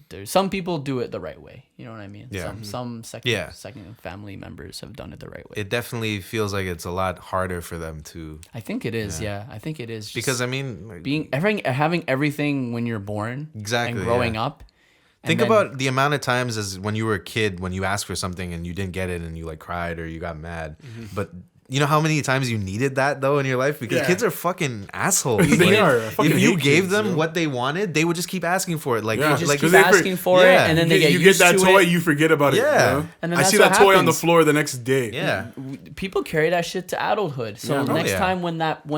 there's some people do it the right way. You know what I mean? Yeah. Some second family members have done it the right way. It definitely feels like it's a lot harder for them to. I think it is. Yeah, I think it is. Just because I mean, having everything when you're born, exactly, and growing up. Think about the amount of times as when you were a kid when you asked for something and you didn't get it and you like cried or you got mad, but. You know how many times you needed that though in your life? Because kids are fucking assholes. They are. If you gave them what they wanted, they would just keep asking for it. Like, just keep asking for it, and then you get that toy, you forget about it. Yeah, and then I see that toy on the floor the next day. Yeah, people carry that shit to adulthood. So next time when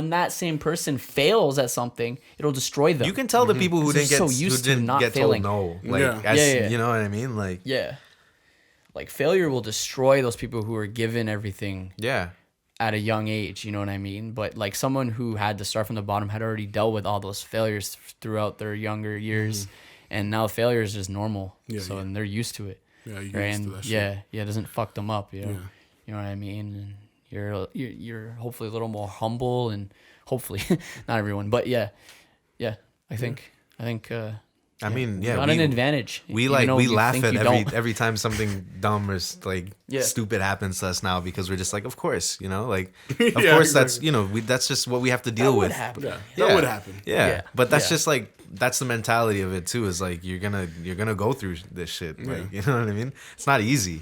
that same person fails at something, it'll destroy them. You can tell the people who didn't get failing. told no. Like, you know what I mean? Like, like failure will destroy those people who are given everything. Yeah. At a young age, you know what I mean? But like someone who had to start from the bottom had already dealt with all those failures throughout their younger years, and now failure is just normal. And they're used to it. Yeah, you're used to that shit. Yeah, it doesn't fuck them up. You know what I mean? And you're hopefully a little more humble, and hopefully not everyone, but I think. I mean, not an advantage. We laugh at every time something dumb or like stupid happens to us now because we're just like, of course, like, of course exactly. That's just what we have to deal with. That would happen. Yeah. But that's just like that's the mentality of it too. Is like you're gonna go through this shit. Like, you know what I mean? It's not easy.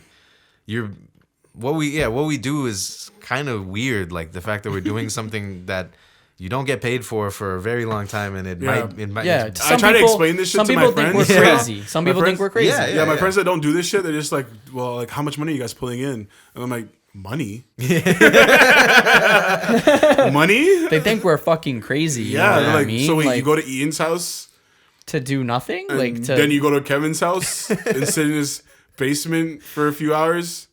What we do is kind of weird. Like the fact that we're doing something that. You don't get paid for a very long time, and it might. Yeah, I try to explain this shit to my friends. Some people think we're crazy. Some people think we're crazy. Yeah, my friends that don't do this shit, they're just like, well, like, how much money are you guys pulling in? And I'm like, money? Money? They think we're fucking crazy. Yeah, you know what I mean? So wait, you go to Ian's house to do nothing, then you go to Kevin's house and sit in his basement for a few hours.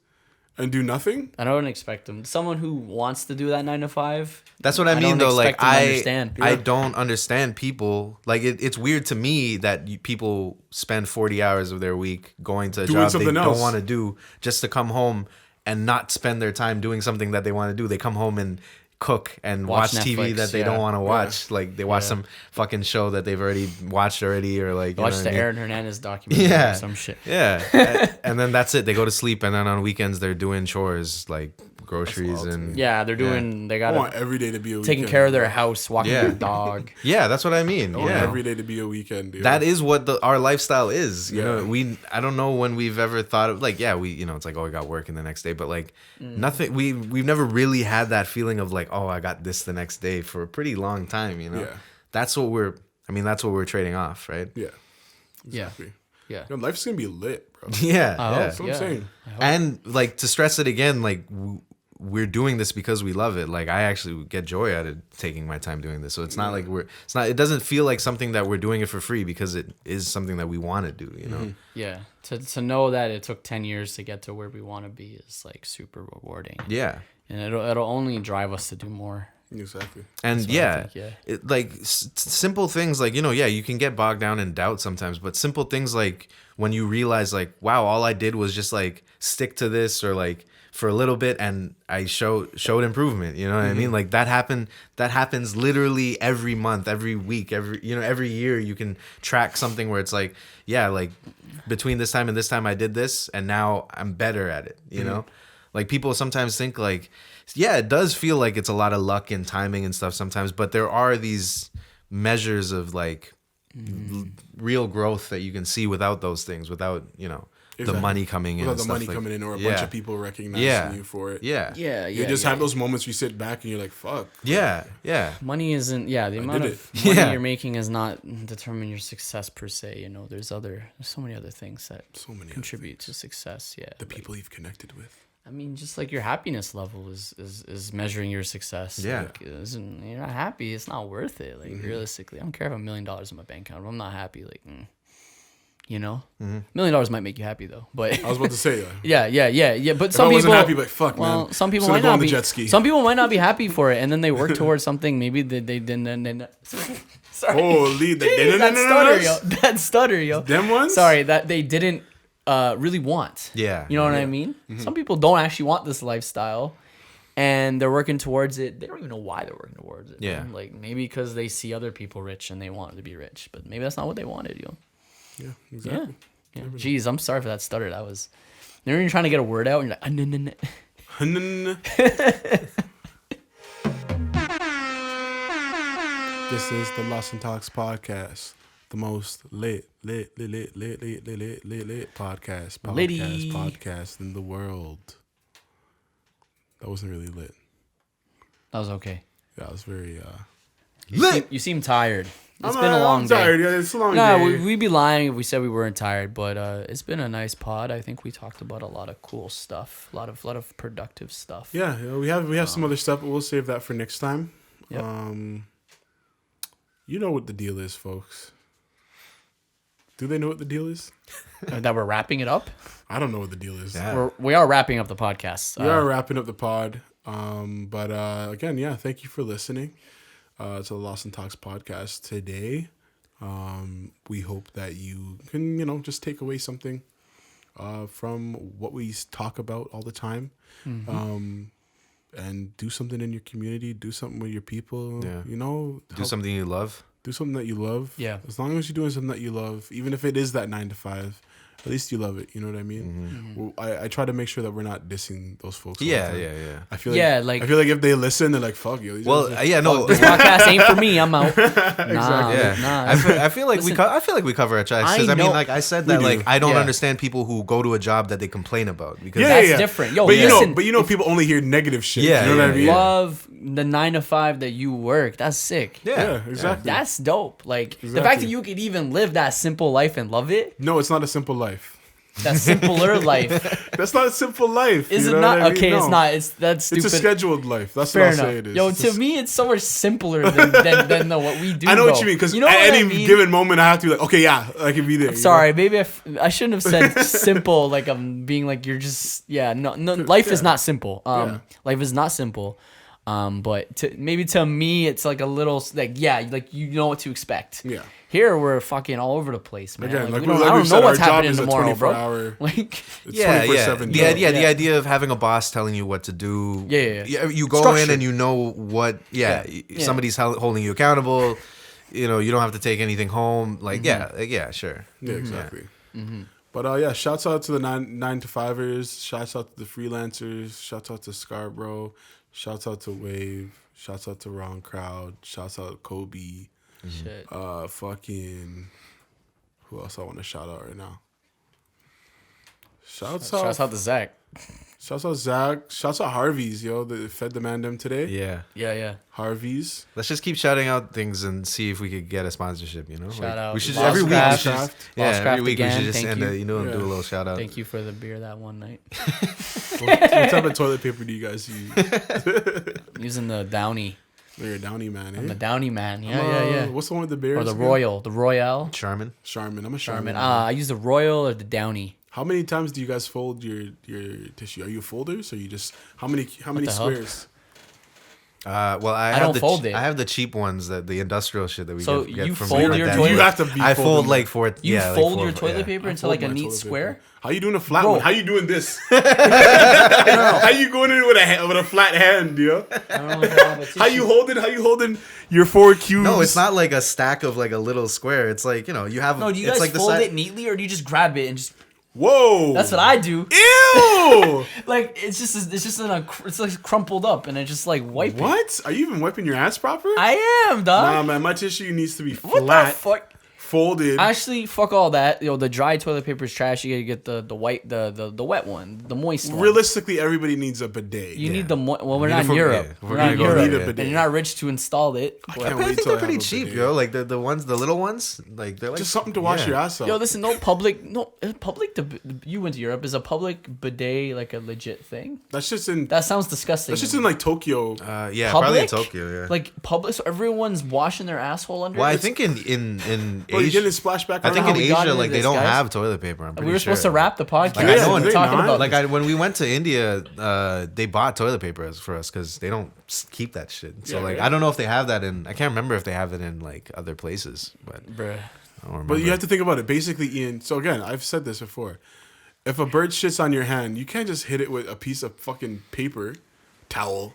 And do nothing? I don't expect them. Someone who wants to do that 9 to 5. That's what I mean, though. Like, understand. I don't understand people. Like, it's weird to me that people spend 40 hours of their week going to a job they don't want to do just to come home and not spend their time doing something that they want to do. They come home and cook and watch TV that they don't want to watch. Yeah. Like, they watch some fucking show that they've already watched already, or like watch the Aaron Hernandez documentary or some shit. Yeah. And then that's it. They go to sleep, and then on weekends they're doing chores like groceries and they're doing they got every day to be a taking care of their house, walking their dog. Yeah, that's what I mean. Every day to be a weekend, dude. That is what our lifestyle is. You know, I don't know when we've ever thought of like, we, you know, it's like, oh, we got work in the next day, but like nothing, we've never really had that feeling of like, oh, I got this the next day for a pretty long time, you know. That's what we're trading off, right? Exactly. Yeah. Yo, life's gonna be lit, bro. That's what I'm saying. And like, to stress it again, like, we're doing this because we love it. Like, I actually get joy out of taking my time doing this. So it's not like it doesn't feel like something that we're doing it for free, because it is something that we want to do, you know? Yeah. To know that it took 10 years to get to where we want to be is like super rewarding. Yeah. And it'll only drive us to do more. Exactly. And like simple things like, you know, you can get bogged down in doubt sometimes, but simple things like when you realize like, wow, all I did was just like stick to this, or like for a little bit, and I showed improvement, you know what I mean? Like, that happens literally every month, every week, every year. You can track something where it's like, like between this time and this time I did this, and now I'm better at it, you know? Like, people sometimes think like, it does feel like it's a lot of luck and timing and stuff sometimes, but there are these measures of like real growth that you can see without those things, without, you know, the money coming in. Without the money coming in, or a bunch of people recognizing you for it. You just have those moments where you sit back and you're like, fuck. Money isn't, the amount of money you're making is not determine your success per se. You know, there's so many other things that contribute to success. The people you've connected with. I mean, just like your happiness level is measuring your success. Like, you're not happy, it's not worth it. Like, realistically, I don't care if I have $1 million in my bank account. If I'm not happy, like, you know, $1 million might make you happy though. But I was about to say that. Yeah. But if some I wasn't people happy, like, fuck, man. Some people might not be. Some people might not be happy for it, and then they work towards something. Maybe they didn't. Sorry. Holy, that stutter, yo. Them ones. Sorry, that they didn't really want. You know what I mean? Some people don't actually want this lifestyle, and they're working towards it. They don't even know why they're working towards it. Man. Like, maybe because they see other people rich and they want to be rich, but maybe that's not what they wanted, yo. Yeah, exactly. Yeah. Jeez, I'm sorry for that stutter. That was, you're trying to get a word out and you're like, This is the Lost and Talks podcast, the most lit podcast in the world. That wasn't really lit. That was okay. Yeah, it was very lit. You seem tired. It's been a long day. Tired. Yeah, it's a long day. We'd be lying if we said we weren't tired, but it's been a nice pod. I think we talked about a lot of cool stuff, a lot of productive stuff. Yeah, we have some other stuff, but we'll save that for next time. Yep. You know what the deal is, folks. Do they know what the deal is? That we're wrapping it up? I don't know what the deal is. Yeah. We are wrapping up the podcast. We are wrapping up the pod. But again, thank you for listening to the Lost and Talks podcast today. We hope that you can, just take away something from what we talk about all the time. And do something in your community, do something with your people, do something you love. Do something that you love. Yeah. As long as you're doing something that you love, even if it is that 9 to 5, at least you love it. You know what I mean? Well, I try to make sure that we're not dissing those folks. Yeah. I feel like if they listen, they're like, "Fuck you." No. This podcast ain't for me. I'm out. Exactly. Nah. I feel like we cover our tracks, because I mean, like I said, that like I don't understand people who go to a job that they complain about, because that's different. Yo, but people only hear negative shit. Yeah, you know what I mean? Love the 9 to 5 that you work. That's sick. Yeah, exactly. That's dope. Like the fact that you could even live that simple life and love it. No, it's not a simple life. That simpler life. That's not a simple life. Is you it know not? what I mean? Okay, No. it's not. That's stupid. It's a scheduled life. That's Fair what I'll enough. say it is. Yo, It's to me, it's so much simpler than what we do. I know though. what you mean, because you know at what any I mean? given moment, I have to be like, okay, yeah, I can be there. Sorry, maybe I shouldn't have said simple. Like I'm being like you're just no. Life is not simple. Life is not simple. But maybe to me, it's like a little like like you know what to expect. Yeah. Here we're fucking all over the place, man. Again, Like, like I we don't said, know what's our job happening is a tomorrow, bro. 24-hour. Like, It's Yeah, 24/7 yeah. job. The idea of having a boss telling you what to do. Yeah. You go Structure. in and you know what. Yeah, somebody's holding you accountable. You know, you don't have to take anything home. Like, sure. Yeah, exactly. But shouts out to the nine to fivers. Shouts out to the freelancers. Shouts out to Scarborough. Shouts out to Wave. Shouts out to Wrong Crowd. Shouts out to Kobe. shit. Fucking. Who else I want to shout out right now? Shouts Shouts out to Zach. Shouts out Zach. Shouts out Harvey's, yo. That fed the man them today. Yeah. Yeah. Harvey's. Let's just keep shouting out things and see if we could get a sponsorship. You know, Shout out We should Lost every week. We Craft. should, Lost every Craft week again, we should just thank end you. do a little shout out. Thank you for the beer that one night. What type of toilet paper do you guys use? I'm using the Downy. You're a Downy man, eh? I'm the Downy man. Yeah. What's the one with the bears? Or the again? Royal. The Royale. Charmin. Charmin. I'm a Charmin. Charmin. I use the Royal or the Downy. How many times do you guys fold your tissue? Are you folders or you just how many the hell? squares? Well, I don't have the fold it. I have the cheap ones, the industrial shit that we So get you from fold my your dad. toilet- You have to be I fold folding like it. four. You yeah, fold like your four, toilet yeah. paper I into fold like a my neat toilet square? paper. How you doing a flat Bro. one? How you doing this? How you going in with a flat hand, yo? I don't know if I have a How tissue. you holding your 4 cubes? No, it's not like a stack of like a little square. It's like, you know, you have. No, do you it's guys like fold the it neatly or do you just grab it and just? Whoa. That's what I do. Ew. Like it's like crumpled up and I just like wipe it. What? Are you even wiping your ass proper? I am, dog. Nah, man. My tissue needs to be What flat, the fuck? folded. Actually, fuck all that. The dry toilet paper is trash. You gotta get the white, the wet one, the moist one. Realistically, everybody needs a bidet. You need the well, we're Need not it in for- Europe. yeah, We're we're not gonna in go Europe, there, yeah. and you're not rich to install it. I But- can't I wait think till they're I have pretty a cheap, bidet. yo. Like the ones, the little ones, like they're like Just something to wash your ass out. Yo, listen, public. You went to Europe. Is a public bidet like a legit thing? That's just in. That sounds disgusting. That's just in like Tokyo. Yeah, probably in Public? Tokyo. Yeah. Like public, so everyone's washing their asshole under. Well, it? I think in Bro, you Asia, getting splashback? I think how in we got Asia, into like they this, don't guys. have toilet paper. I'm pretty we were sure. supposed to wrap the podcast. Like, I know, and they talking not. about Like when we went to India, they bought toilet paper for us because they don't keep that shit. So Yeah, like right. I don't know if they have that in. I can't remember if they have it in like other places, but bruh. I don't remember. But you have to think about it. Basically, Ian. So again, I've said this before. If a bird shits on your hand, you can't just hit it with a piece of fucking paper, towel,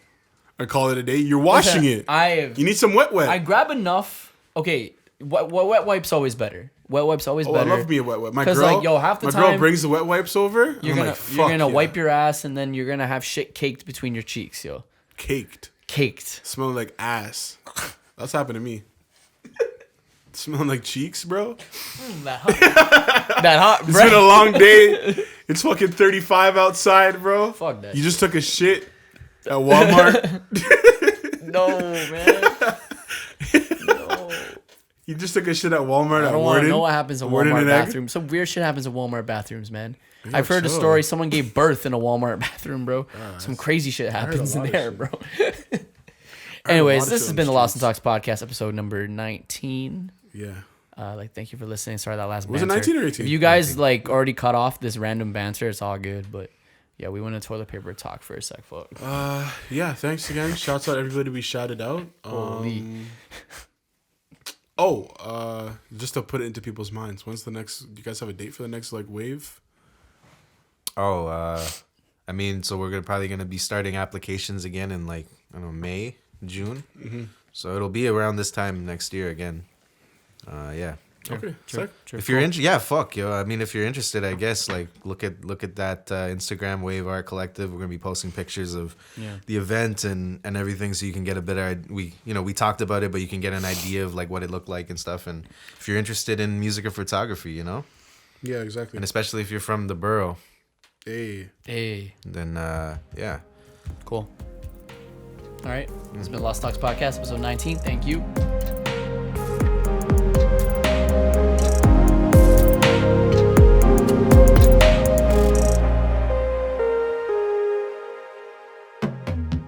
and call it a day. You're washing it. You need some wet. I grab enough. Okay, wet wipes always better. Wet wipes always Oh, better. I love me a wet wipe. My 'Cause, girl, like, yo, half the my girl time, brings the wet wipes over. You're I'm gonna like, fuck yeah. wipe your ass and then you're gonna have shit caked between your cheeks, yo. Caked, Caked. smelling like ass. That's happened to me. Smelling like cheeks, bro. That hot, It's been a long day. It's fucking 35 outside, bro. Fuck that You just took a shit at Walmart. No, man. No. You just took a shit at Walmart I at don't want to Warden. know what happens in Warden Walmart and Egg? bathrooms. Some weird shit happens in Walmart bathrooms, man. Yo, I've heard a chill. story. Someone gave birth in a Walmart bathroom, bro. Some crazy shit happens in lot of there, shit. bro. lot Anyways, of this shit has on been the the Lost and streets. Talks podcast, episode number 19. Yeah. Thank you for listening. Sorry that last Was it banter. 19 or 18? If you guys like already cut off this random banter, it's all good. But yeah, we went to toilet paper talk for a sec, fuck. Yeah, thanks again. Shouts out everybody we shouted out. Holy. Just to put it into people's minds. When's the next? Do you guys have a date for the next like wave? Oh, I mean, so we're probably gonna be starting applications again in like I don't know May, June. Mm-hmm. So it'll be around this time next year again. Yeah. Okay, True, sick. true. If you're yeah, fuck yo. I mean, if you're interested, I guess like look at that Instagram Wave Art Collective. We're gonna be posting pictures of the event and everything, so you can get a better. We talked about it, but you can get an idea of like what it looked like and stuff. And if you're interested in music or photography, Yeah, exactly. and especially if you're from the borough, Hey. then yeah. Cool. All right. This has been Lost Talks podcast, episode 19. Thank you.